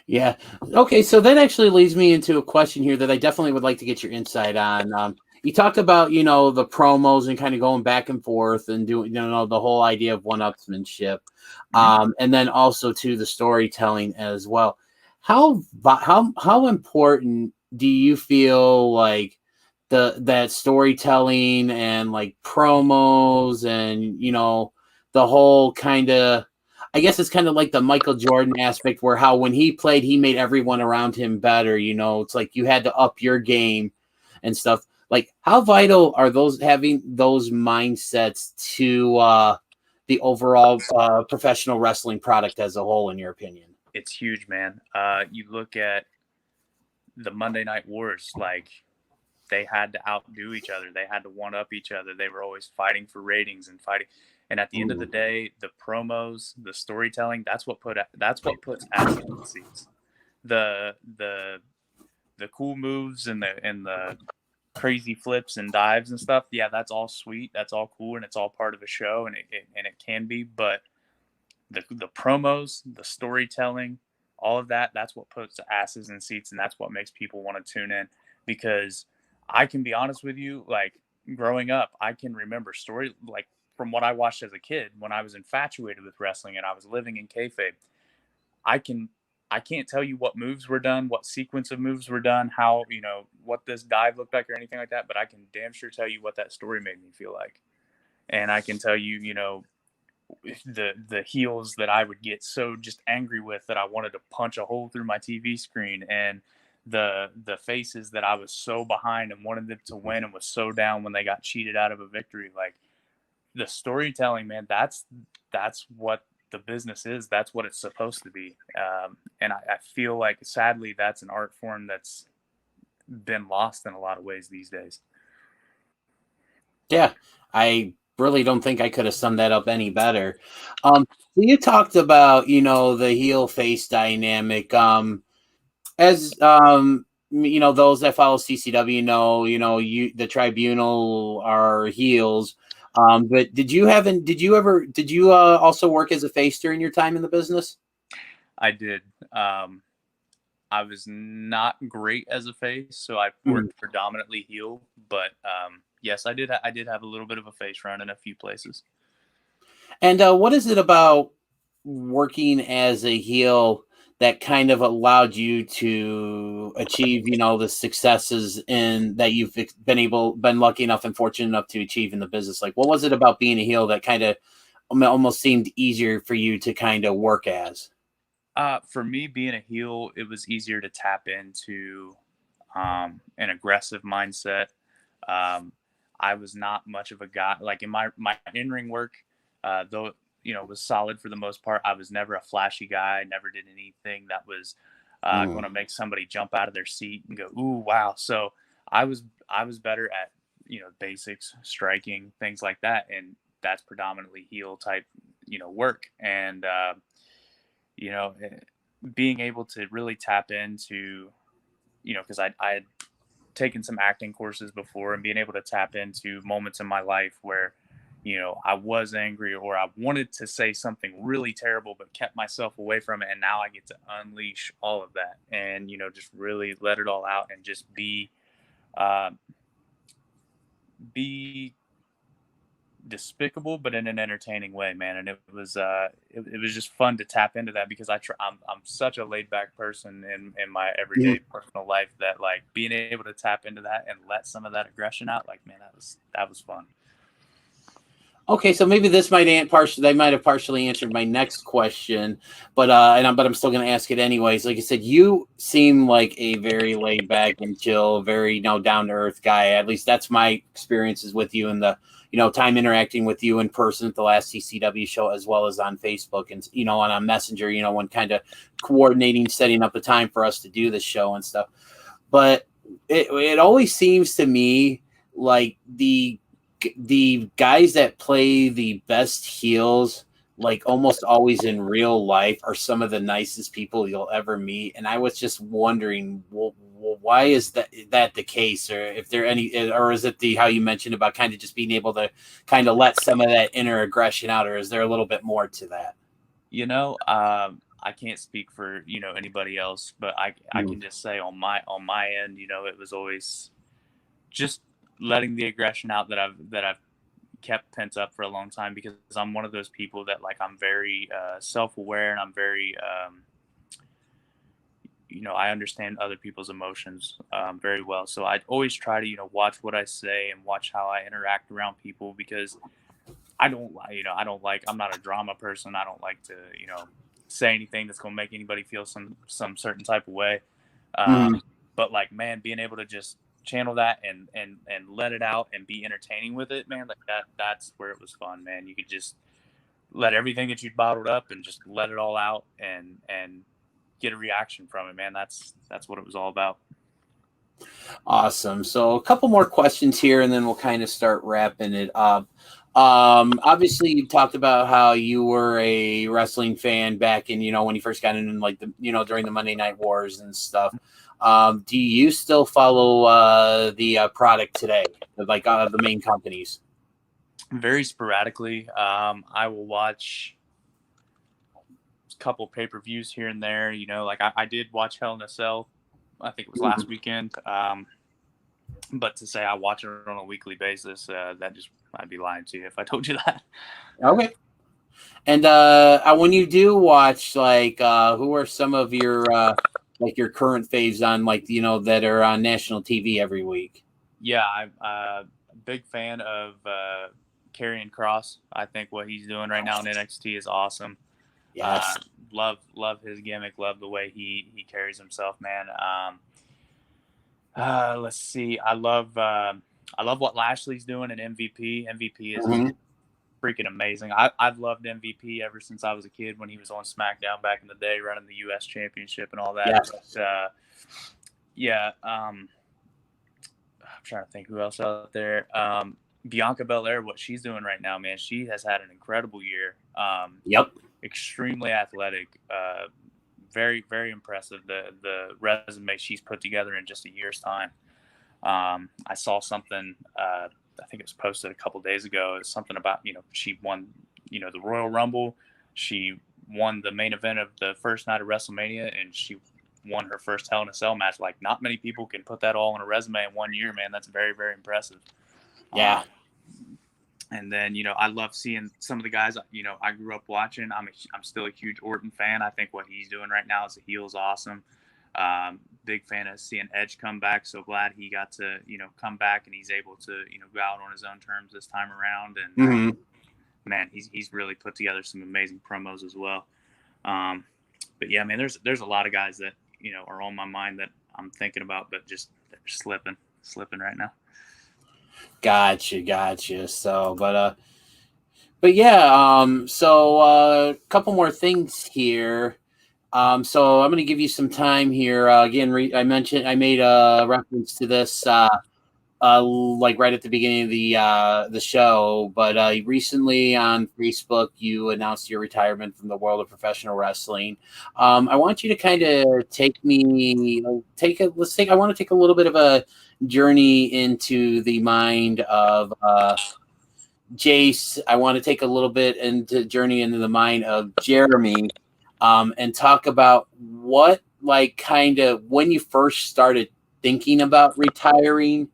Yeah. Okay. So that actually leads me into a question here that I definitely would like to get your insight on. You talked about, you know, the promos and kind of going back and forth and doing, you know, the whole idea of one-upsmanship, and then also to the storytelling as well. How important do you feel like that storytelling and like promos and, you know, the whole kind of, I guess it's kind of like the Michael Jordan aspect where how when he played, he made everyone around him better. You know, it's like you had to up your game and stuff. Like, how vital are those having those mindsets to the overall professional wrestling product as a whole, in your opinion? It's huge, man. You look at the Monday Night Wars, like they had to outdo each other. They had to one up each other. They were always fighting for ratings and fighting. And at the end of the day, the promos, the storytelling, that's what puts asses in the seats. The cool moves and the crazy flips and dives and stuff. Yeah, that's all sweet. That's all cool, and it's all part of a show, and it can be. But the promos, the storytelling, all of that's what puts asses in seats, and that's what makes people want to tune in. Because I can be honest with you, like growing up, I can remember story like from what I watched as a kid when I was infatuated with wrestling and I was living in kayfabe. I can't tell you what moves were done, what sequence of moves were done, how, you know, what this dive looked like or anything like that, but I can damn sure tell you what that story made me feel like. And I can tell you, you know, the heels that I would get so just angry with that I wanted to punch a hole through my TV screen, and the faces that I was so behind and wanted them to win and was so down when they got cheated out of a victory. Like the storytelling, man, that's what the business is. That's what it's supposed to be. And I feel like sadly that's an art form that's been lost in a lot of ways these days. Yeah, I really don't think I could have summed that up any better. So you talked about, you know, the heel face dynamic. As you know, those that follow CCW know, you know, the Tribunal are heels. But did you also work as a face during your time in the business? I did. I was not great as a face, so I worked predominantly heel. But yes, I did have a little bit of a face run in a few places. And what is it about working as a heel that kind of allowed you to achieve, you know, the successes in that you've been lucky enough and fortunate enough to achieve in the business? Like, what was it about being a heel that kind of almost seemed easier for you to kind of work as? For me, being a heel, it was easier to tap into an aggressive mindset. I was not much of a guy like in my in-ring work, though, you know, was solid for the most part. I was never a flashy guy. I never did anything that was going to make somebody jump out of their seat and go, "Ooh, wow!" So I was better at, you know, basics, striking, things like that, and that's predominantly heel type, you know, work. And you know, being able to really tap into, you know, because I had taken some acting courses before, and being able to tap into moments in my life where, you know, I was angry or I wanted to say something really terrible, but kept myself away from it. And now I get to unleash all of that and, you know, just really let it all out and just be despicable, but in an entertaining way, man. And it was just fun to tap into that because I'm such a laid back person in my everyday personal life that like being able to tap into that and let some of that aggression out, like, man, that was fun. Okay, so maybe this might they might have partially answered my next question, but but I'm still going to ask it anyways. Like I said, you seem like a very laid back and chill, very down to earth guy. At least that's my experiences with you and the time interacting with you in person at the last CCW show, as well as on Facebook and on Messenger. When kind of coordinating, setting up a time for us to do the show and stuff. But it always seems to me like the guys that play the best heels, like almost always in real life, are some of the nicest people you'll ever meet. And I was just wondering, well, why is that the case? Or if there any, or is it how you mentioned about kind of just being able to kind of let some of that inner aggression out, or is there a little bit more to that? I can't speak for anybody else, but I can just say on my end, it was always just letting the aggression out that I've kept pent up for a long time, because I'm one of those people that, like, I'm very self-aware, and I'm very I understand other people's emotions very well. So I always try to watch what I say and watch how I interact around people, because I'm not a drama person. I don't like to say anything that's going to make anybody feel some certain type of way. But like, man, being able to just channel that and let it out and be entertaining with it, man, like that's where it was fun, man. You could just let everything that you'd bottled up and just let it all out and get a reaction from it, man. That's what it was all about. Awesome. So a couple more questions here, and then we'll kind of start wrapping it up. Obviously you talked about how you were a wrestling fan back in, when you first got in, like during the Monday Night Wars and stuff. Do you still follow the product today, like the main companies? Very sporadically. I will watch a couple pay-per-views here and there. Like I did watch Hell in a Cell. I think it was last weekend. But to say I watch it on a weekly basis, I'd be lying to you if I told you that. Okay. And when you do watch, like, who are some of your like your current faves on, like, that are on national TV every week? Yeah, I'm a big fan of Karrion Kross. I think what he's doing right now in NXT is awesome. Yes. Love his gimmick. Love the way he carries himself, man. Let's see. I love what Lashley's doing in MVP. MVP is freaking amazing. I've loved MVP ever since I was a kid, when he was on SmackDown back in the day, running the U.S. Championship and all that. Yes. But, I'm trying to think who else out there. Bianca Belair, what she's doing right now, man, she has had an incredible year. Yep. Extremely athletic. Very, very impressive, the resume she's put together in just a year's time. I saw something, I think it was posted a couple days ago. It's something about, she won, the Royal Rumble. She won the main event of the first night of WrestleMania, and she won her first Hell in a Cell match. Like, not many people can put that all on a resume in 1 year, man. That's very, very impressive. Yeah. And then, I love seeing some of the guys, I grew up watching. I'm still a huge Orton fan. I think what he's doing right now as a heel is awesome. Big fan of seeing Edge come back. So glad he got to, come back, and he's able to, go out on his own terms this time around. And man, he's really put together some amazing promos as well. But yeah, man, there's a lot of guys that, are on my mind that I'm thinking about, but just they're slipping right now. Gotcha. So, but yeah, so a couple more things here. So I'm going to give you some time here. Again, I made a reference to this, like right at the beginning of the show, but recently on Facebook, you announced your retirement from the world of professional wrestling. I want you to kind of I want to take a little bit of a journey into the mind of Jace. I want to take a little bit into journey into the mind of Jeremy, and talk about what, like, kind of when you first started thinking about retiring,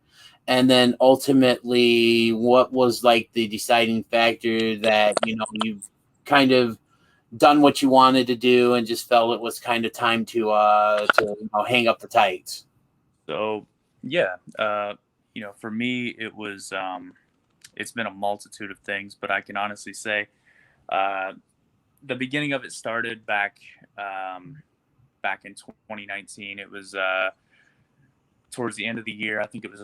and then ultimately what was like the deciding factor that, you've kind of done what you wanted to do and just felt it was kind of time to hang up the tights. So, yeah, for me, it was it's been a multitude of things, but I can honestly say the beginning of it started back in 2019. It was towards the end of the year. I think it was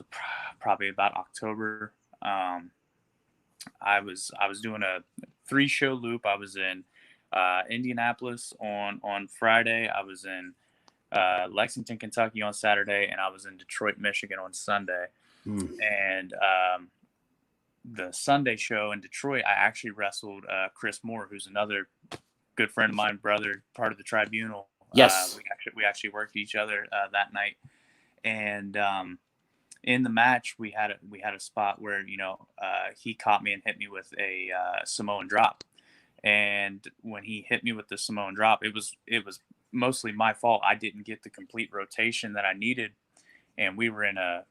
probably about October. I was doing a 3-show loop. I was in Indianapolis on Friday. I was in Lexington, Kentucky on Saturday, and I was in Detroit, Michigan on Sunday. And the Sunday show in Detroit, I actually wrestled Chris Moore, who's another good friend of mine, brother, part of the Tribunal. Yes. We actually worked each other that night, and in the match we had a spot where he caught me and hit me with a Samoan drop, and when he hit me with the Samoan drop, it was mostly my fault. I didn't get the complete rotation that I needed, and we were in a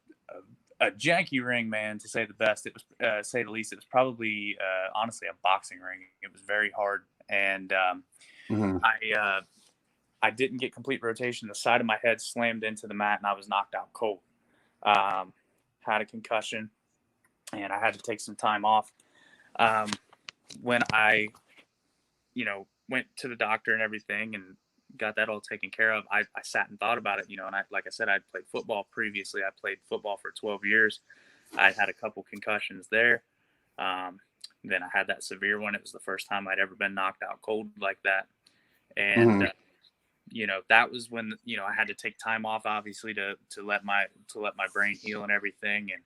janky ring, man, to say the best. It was say the least. It was probably honestly a boxing ring. It was very hard, and I didn't get complete rotation. The side of my head slammed into the mat, and I was knocked out cold. Had a concussion, and I had to take some time off. When I, went to the doctor and everything and got that all taken care of, I sat and thought about it, and like I said, I'd played football previously. I played football for 12 years. I had a couple concussions there. Then I had that severe one. It was the first time I'd ever been knocked out cold like that. And, that was when, I had to take time off, obviously, to let my brain heal and everything. And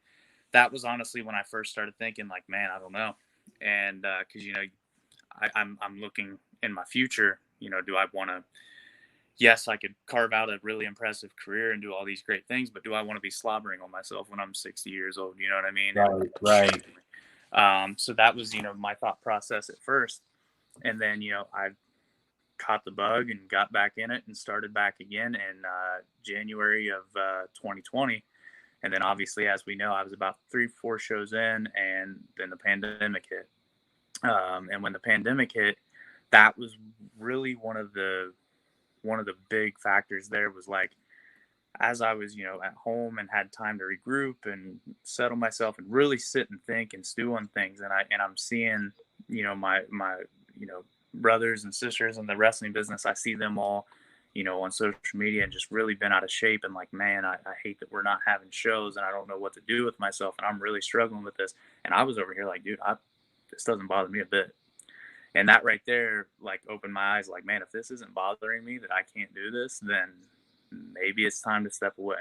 that was honestly when I first started thinking, like, man, I don't know. And, cause I'm looking in my future, do I want to, yes, I could carve out a really impressive career and do all these great things, but do I want to be slobbering on myself when I'm 60 years old? You know what I mean? Right. So that was, my thought process at first. And then, I caught the bug and got back in it and started back again in January of 2020. And then obviously, as we know, I was about 3-4 shows in, and then the pandemic hit. And when the pandemic hit, that was really one of the big factors there. Was like, as I was, at home and had time to regroup and settle myself and really sit and think and stew on things. And I'm seeing, my brothers and sisters in the wrestling business. I see them all, on social media, and just really been out of shape. And like, man, I hate that we're not having shows, and I don't know what to do with myself. And I'm really struggling with this. And I was over here like, dude, this doesn't bother me a bit. And that right there, like, opened my eyes, like, man, if this isn't bothering me, that I can't do this, then maybe it's time to step away.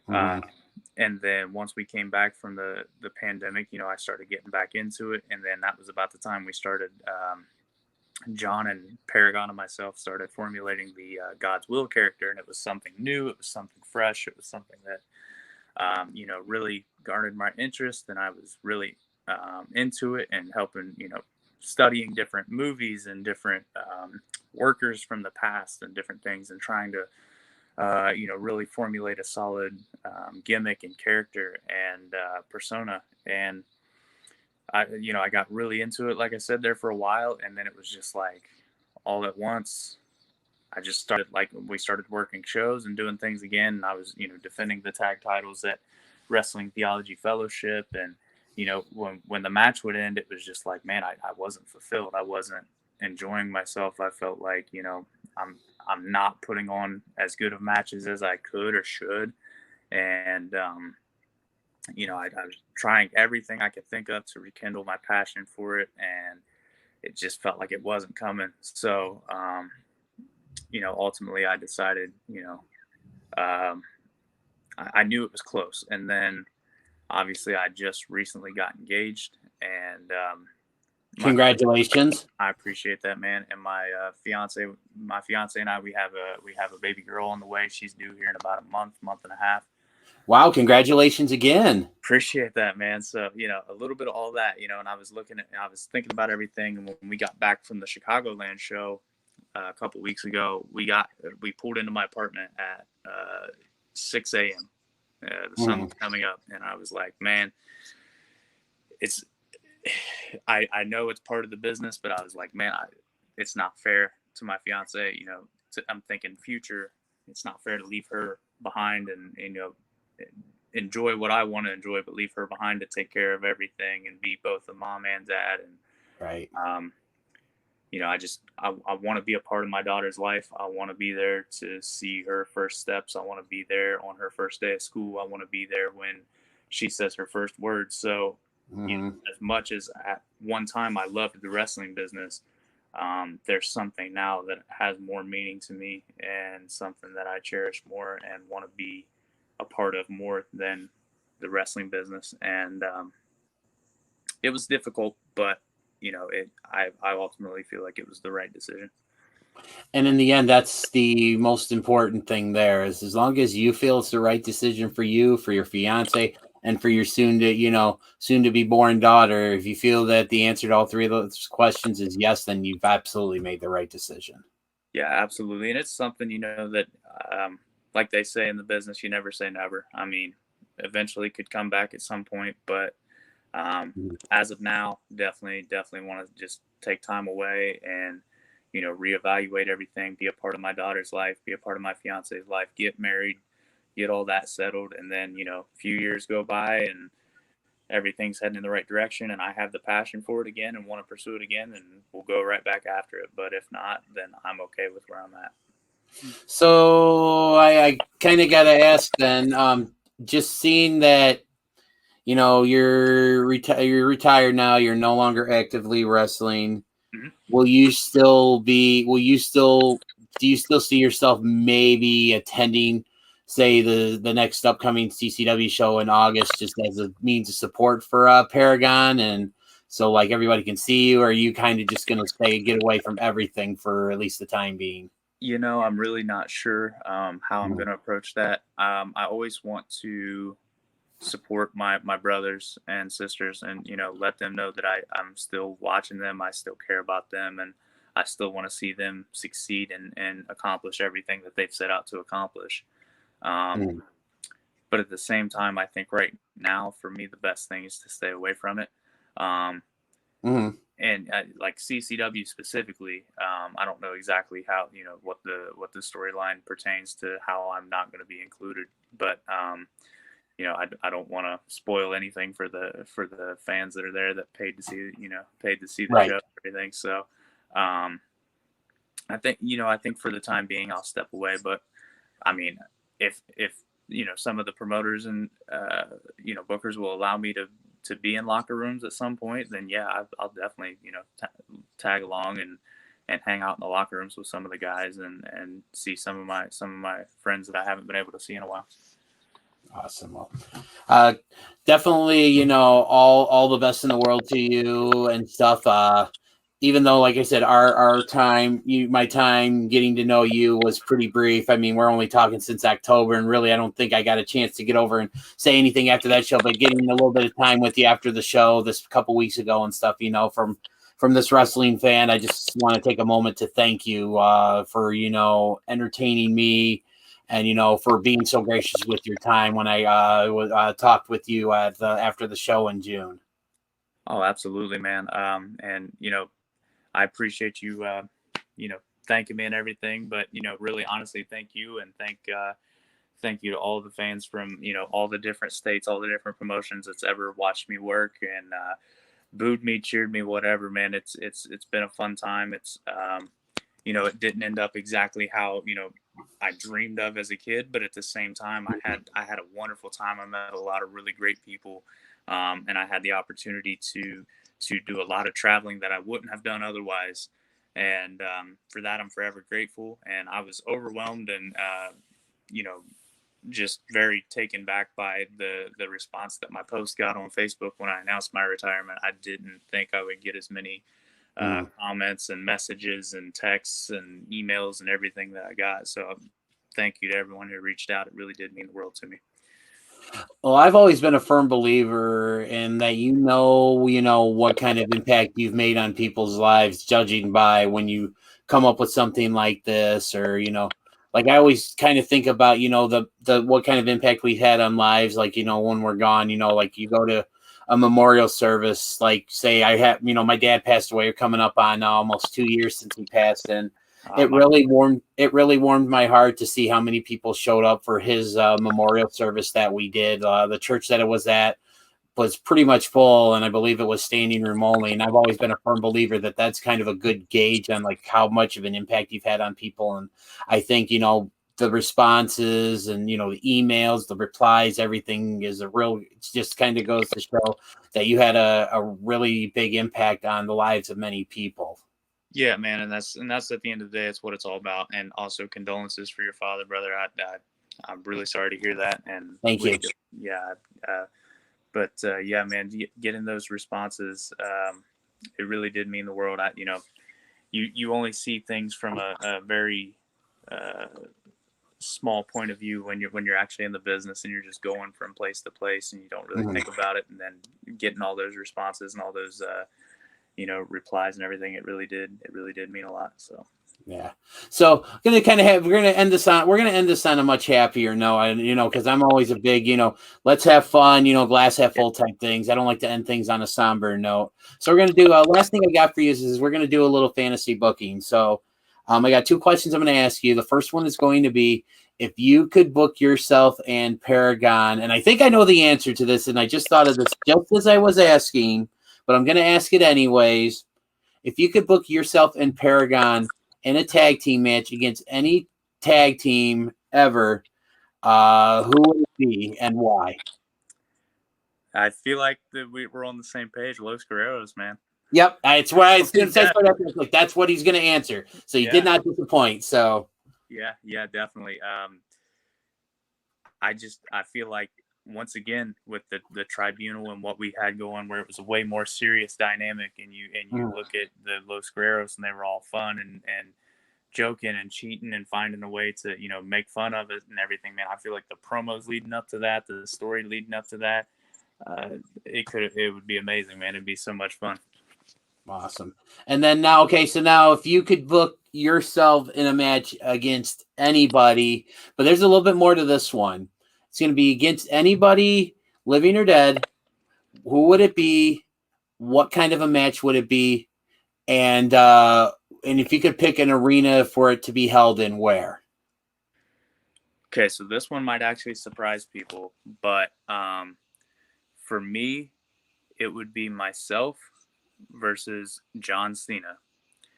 And then once we came back from the pandemic, I started getting back into it. And then that was about the time we started, John and Paragon and myself started formulating the God's Will character. And it was something new. It was something fresh. It was something that, really garnered my interest. And I was really into it and helping, studying different movies and different workers from the past and different things, and trying to, really formulate a solid gimmick and character and persona. And I got really into it, like I said, there for a while. And then it was just like all at once, I just started, like, we started working shows and doing things again. And I was, defending the tag titles at Wrestling Theology Fellowship. And, when the match would end, it was just like, man, I wasn't fulfilled. I wasn't enjoying myself. I felt like, I'm not putting on as good of matches as I could or should. And, I was trying everything I could think of to rekindle my passion for it. And it just felt like it wasn't coming. So, ultimately I decided, I knew it was close. And then obviously I just recently got engaged, and Congratulations. I appreciate that, man. And my fiance and I, we have a baby girl on the way. She's due here in about a month and a half. Wow, congratulations again. Appreciate that, man. So, a little bit of all that, and I was thinking about everything. And when we got back from the Chicagoland show a couple weeks ago, we pulled into my apartment at 6 a.m. The sun was coming up, and I was like, man, I know it's part of the business, but I was like, man, it's not fair to my fiance. I'm thinking future. It's not fair to leave her behind, and enjoy what I want to enjoy, but leave her behind to take care of everything and be both a mom and dad. And Right. I want to be a part of my daughter's life. I want to be there to see her first steps. I want to be there on her first day of school. I want to be there when she says her first words. So, as much as at one time I loved the wrestling business, there's something now that has more meaning to me and something that I cherish more and want to be a part of more than the wrestling business. And it was difficult, but I ultimately feel like it was the right decision. And in the end, that's the most important thing there, is as long as you feel it's the right decision for you, for your fiance, and for your soon to be born daughter. If you feel that the answer to all three of those questions is yes, then you've absolutely made the right decision. Yeah, absolutely. And it's something, that, like they say in the business, you never say never. I mean, eventually could come back at some point, but as of now, definitely want to just take time away and, reevaluate everything, be a part of my daughter's life, be a part of my fiance's life, get married, get all that settled. And then, a few years go by and everything's heading in the right direction and I have the passion for it again and want to pursue it again, and we'll go right back after it. But if not, then I'm okay with where I'm at. So I kind of got to ask then, just seeing that, you're retired now, you're no longer actively wrestling. Do you still see yourself maybe attending, say, the next upcoming CCW show in August, just as a means of support for Paragon, and so like everybody can see you? Or are you kind of just going to get away from everything for at least the time being? I'm really not sure how I'm going to approach that. I always want to support my brothers and sisters and, let them know that I'm still watching them. I still care about them, and I still want to see them succeed and accomplish everything that they've set out to accomplish. But at the same time, I think right now for me, the best thing is to stay away from it. And like CCW specifically, I don't know exactly how, what the storyline pertains to how I'm not going to be included, but I don't want to spoil anything for the fans that are there that paid to see the Right. show and everything. So I think for the time being I'll step away, but I mean, if some of the promoters and bookers will allow me to be in locker rooms at some point, then yeah, I'll definitely tag along and hang out in the locker rooms with some of the guys and see some of my friends that I haven't been able to see in a while. Awesome. Well, definitely, all the best in the world to you and stuff. Even though, like I said, my time getting to know you was pretty brief. I mean, we're only talking since October, and really, I don't think I got a chance to get over and say anything after that show. But getting a little bit of time with you after the show this couple weeks ago and stuff, from this wrestling fan, I just want to take a moment to thank you for entertaining me. And, for being so gracious with your time when I talked with you after the show in June. Oh, absolutely, man. And, I appreciate you, thanking me and everything, but, really honestly, thank you. And thank you to all the fans from, all the different states, all the different promotions that's ever watched me work and booed me, cheered me, whatever, man. It's been a fun time. It's, it didn't end up exactly how, I dreamed of as a kid, but at the same time, I had a wonderful time. I met a lot of really great people, and I had the opportunity to do a lot of traveling that I wouldn't have done otherwise. And for that, I'm forever grateful. And I was overwhelmed and just very taken back by the response that my post got on Facebook when I announced my retirement. I didn't think I would get as many comments and messages and texts and emails and everything that I got. So thank you to everyone who reached out. It really did mean the world to me. Well, I've always been a firm believer in that, what kind of impact you've made on people's lives, judging by when you come up with something like this, or, like I always kind of think about, the what kind of impact we've had on lives, like, when we're gone, like you go to a memorial service, like say I have, my dad passed away, coming up on almost 2 years since he passed. And It really warmed my heart to see how many people showed up for his memorial service that we did. The church that it was at was pretty much full, and I believe it was standing room only. And I've always been a firm believer that that's kind of a good gauge on like how much of an impact you've had on people. And I think, the responses and, the emails, the replies, everything is it just kind of goes to show that you had a really big impact on the lives of many people. Yeah, man, and that's at the end of the day, it's what it's all about. And also condolences for your father, brother. I'm really sorry to hear that. And Thank you. Yeah, yeah, man, getting those responses, it really did mean the world. You only see things from a very small point of view when you're actually in the business and you're just going from place to place and you don't really think about it, and then getting all those responses and all those replies and everything, it really did mean a lot. So yeah. So we're gonna end this on a much happier note, because I'm always a big, let's have fun, glass half full type things. I don't like to end things on a somber note. So we're gonna do last thing I got for you is we're gonna do a little fantasy booking. So I got 2 questions I'm gonna ask you. The first one is going to be, if you could book yourself and Paragon, and I think I know the answer to this, and I just thought of this just as I was asking, but I'm gonna ask it anyways. If you could book yourself and Paragon in a tag team match against any tag team ever, who would it be and why? I feel like that we're on the same page. Los Guerreros, man. Yep, it's why that's what he's going to answer. So he did not disappoint. So yeah, definitely. I feel like once again with the Tribunal and what we had going, where it was a way more serious dynamic, and you look at the Los Guerreros and they were all fun and joking and cheating and finding a way to make fun of it and everything, man. I feel like the promos leading up to that, the story leading up to that, it would be amazing, man. It'd be so much fun. Awesome. And then now if you could book yourself in a match against anybody, but there's a little bit more to this one. It's going to be against anybody, living or dead. Who would it be? What kind of a match would it be? And if you could pick an arena for it to be held in, where? Okay, so this one might actually surprise people, but for me, it would be myself versus John Cena.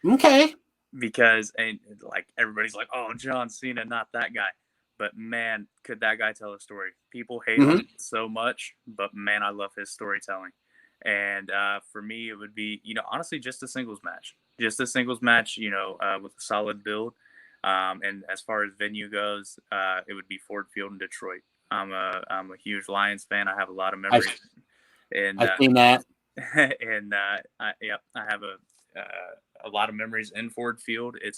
Okay. Because everybody's like, oh, John Cena, not that guy. But man, could that guy tell a story? People hate him so much, but man, I love his storytelling. And for me, it would be, honestly, just a singles match. Just a singles match, with a solid build. And as far as venue goes, it would be Ford Field in Detroit. I'm a huge Lions fan. I have a lot of memories. I've seen that. And I have a lot of memories in Ford Field. It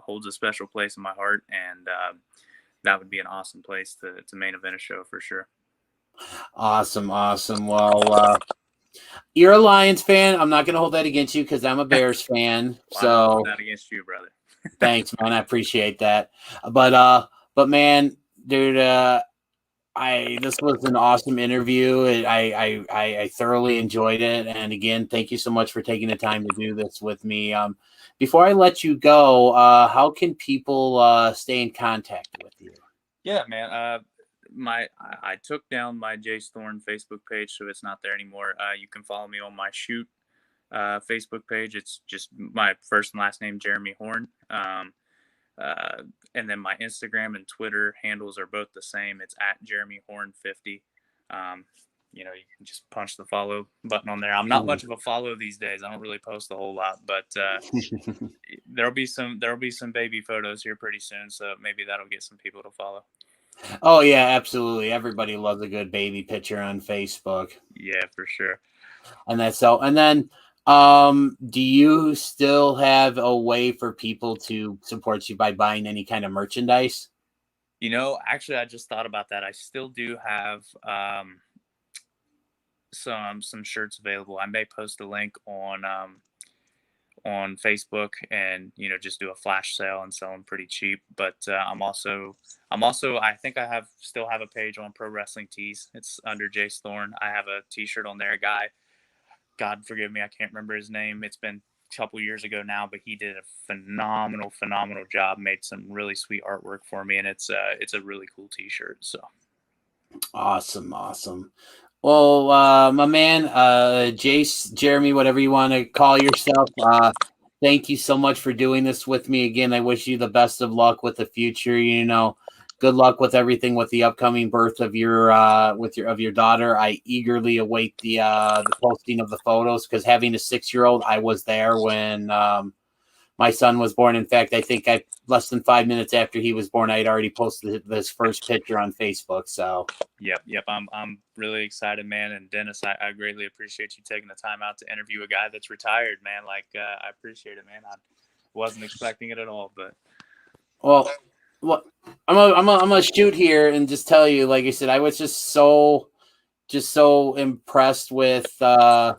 holds a special place in my heart, and that would be an awesome place to main event a show for sure. Awesome. Well, you're a Lions fan. I'm not going to hold that against you because I'm a Bears fan. Well, so I'm not against you, brother. Thanks, man. I appreciate that. But man, dude, this was an awesome interview. I thoroughly enjoyed it. And again, thank you so much for taking the time to do this with me. Before I let you go, how can people stay in contact with you? Yeah, man. I took down my Jace Thorn Facebook page, so it's not there anymore. You can follow me on my Shoot Facebook page. It's just my first and last name, Jeremy Horn. And then my Instagram and Twitter handles are both the same. It's at Jeremy Horn 50. You can just punch the follow button on there. I'm not much of a follow these days. I don't really post a whole lot, but there'll be some baby photos here pretty soon, so maybe that'll get some people to follow. Oh yeah, absolutely. Everybody loves a good baby picture on Facebook. Yeah, for sure. And that's so. And then, do you still have a way for people to support you by buying any kind of merchandise? Actually, I just thought about that. I still do have some shirts available. I may post a link on Facebook and just do a flash sale and sell them pretty cheap. But I'm also I think I still have a page on Pro Wrestling Tees. It's under Jace Thorn. I have a t-shirt on there. A guy, God forgive me, I can't remember his name. It's been couple years ago now, but he did a phenomenal job, made some really sweet artwork for me, and it's a really cool t-shirt. So Awesome. Well, my man, Jace, Jeremy, whatever you want to call yourself, thank you so much for doing this with me again. I wish you the best of luck with the future. Good luck with everything with the upcoming birth of your daughter. I eagerly await the posting of the photos, because having a 6-year-old, I was there when my son was born. In fact, I think less than 5 minutes after he was born, I had already posted this first picture on Facebook. So yep. I'm really excited, man. And Dennis, I greatly appreciate you taking the time out to interview a guy that's retired, man. I appreciate it, man. I wasn't expecting it at all, but well, I'm gonna shoot here and just tell you, like I said, I was just so impressed with the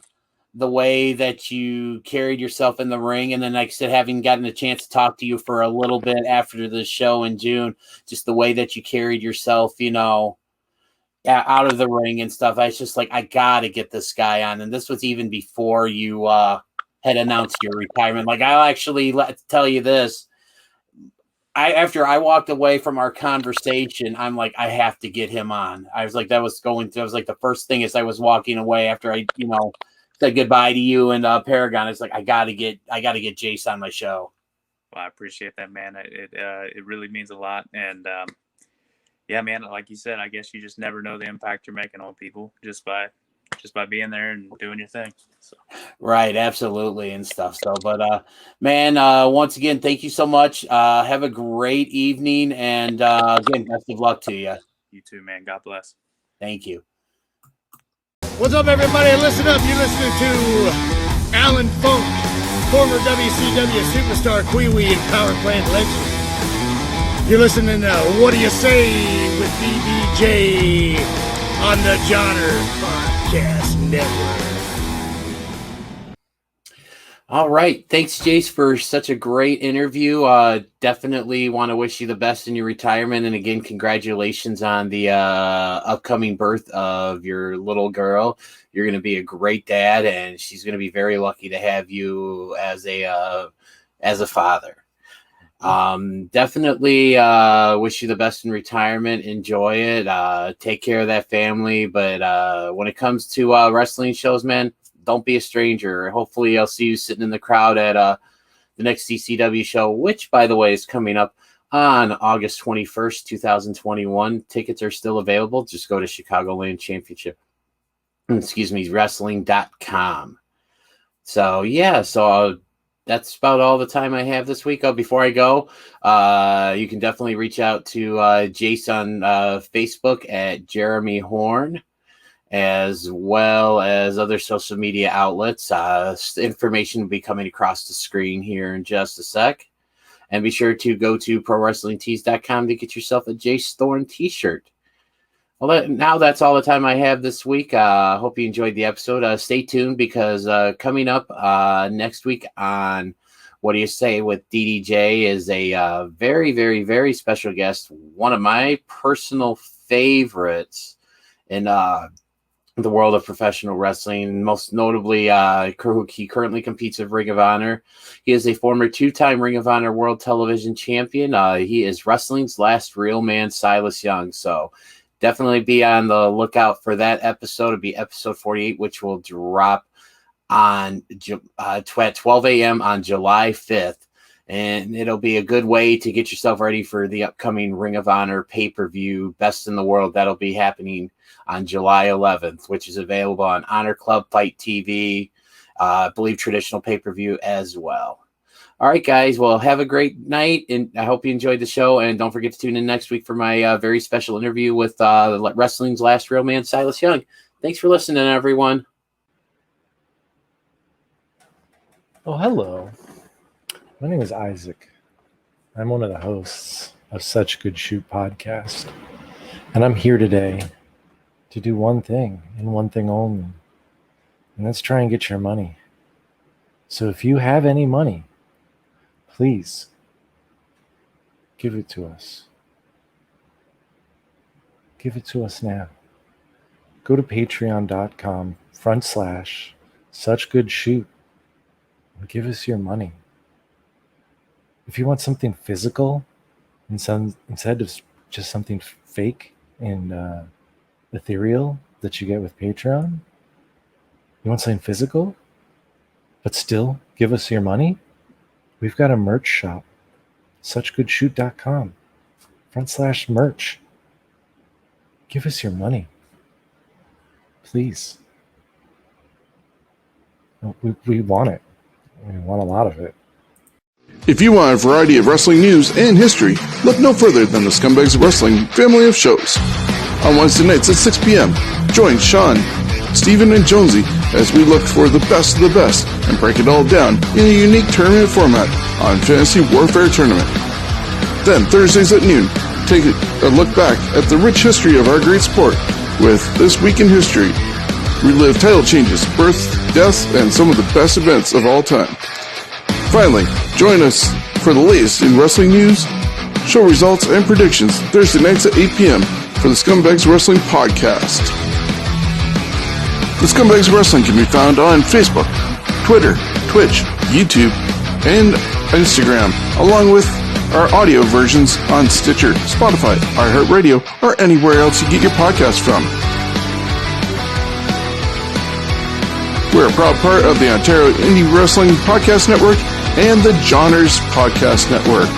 way that you carried yourself in the ring. And then, like I said, having gotten a chance to talk to you for a little bit after the show in June, just the way that you carried yourself, out of the ring and stuff. I was just like, I got to get this guy on. And this was even before you had announced your retirement. Like, I'll actually tell you this. After I walked away from our conversation, I'm like, I have to get him on. I was like, that was like the first thing as I was walking away after I, said goodbye to you and Paragon. It's like, I gotta get Jace on my show. Well, I appreciate that, man. It really means a lot. And yeah, man, like you said, I guess you just never know the impact you're making on people just by being there and doing your thing. So. Right, absolutely, and stuff. So, but man, once again, thank you so much. Have a great evening, and again, best of luck to you. You too, man. God bless. Thank you. What's up, everybody? Listen up. You're listening to Alan Funk, former WCW superstar, Kwee and Power Plant legend. You're listening to Whaddya Say with DDJ on the Johnner Podcast Network. All right. Thanks, Jace, for such a great interview. Definitely want to wish you the best in your retirement. And again, congratulations on the upcoming birth of your little girl. You're going to be a great dad, and she's going to be very lucky to have you as a father. Definitely wish you the best in retirement. Enjoy it. Take care of that family. But when it comes to wrestling shows, man, don't be a stranger. Hopefully I'll see you sitting in the crowd at the next CCW show, which, by the way, is coming up on August 21st, 2021. Tickets are still available. Just go to Chicagoland Championship. Wrestling.com. So, yeah. So that's about all the time I have this week. Before I go, you can definitely reach out to Jace on Facebook at Jeremy Horn, as well as other social media outlets. Information will be coming across the screen here in just a sec. And be sure to go to ProWrestlingTees.com to get yourself a Jace Thorn t-shirt. Well, now that's all the time I have this week. Hope you enjoyed the episode. Stay tuned, because coming up next week on Whaddya Say with DDJ is a very, very, very special guest. One of my personal favorites in the world of professional wrestling, most notably he currently competes with Ring of Honor. He is a former 2-time Ring of Honor World Television Champion. He is wrestling's last real man, Silas Young. So definitely be on the lookout for that episode. It'll be episode 48, which will drop on at 12 a.m. on July 5th. And it'll be a good way to get yourself ready for the upcoming Ring of Honor pay-per-view, Best in the World. That'll be happening on July 11th, which is available on Honor Club, Fight TV, I believe traditional pay-per-view as well. All right, guys. Well, have a great night, and I hope you enjoyed the show. And don't forget to tune in next week for my very special interview with wrestling's last real man, Silas Young. Thanks for listening, everyone. Oh, hello. My name is Isaac. I'm one of the hosts of Such Good Shoot podcast. And I'm here today to do one thing and one thing only. And that's try and get your money. So if you have any money, please give it to us. Give it to us now. Go to patreon.com/suchgoodshoot. give us your money. If you want something physical instead of just something fake and ethereal that you get with Patreon, you want something physical, but still give us your money? We've got a merch shop, suchgoodshoot.com/merch. Give us your money, please. We want it. We want a lot of it. If you want a variety of wrestling news and history, look no further than the Scumbags Wrestling family of shows. On Wednesday nights at 6 p.m., join Sean, Steven, and Jonesy as we look for the best of the best and break it all down in a unique tournament format on Fantasy Warfare Tournament. Then Thursdays at noon, take a look back at the rich history of our great sport with This Week in History. Relive title changes, births, deaths, and some of the best events of all time. Finally, join us for the latest in wrestling news, show results, and predictions Thursday nights at 8 p.m. for the Scumbags Wrestling Podcast. The Scumbags Wrestling can be found on Facebook, Twitter, Twitch, YouTube, and Instagram, along with our audio versions on Stitcher, Spotify, iHeartRadio, or anywhere else you get your podcasts from. We're a proud part of the Ontario Indie Wrestling Podcast Network and the Johners Podcast Network.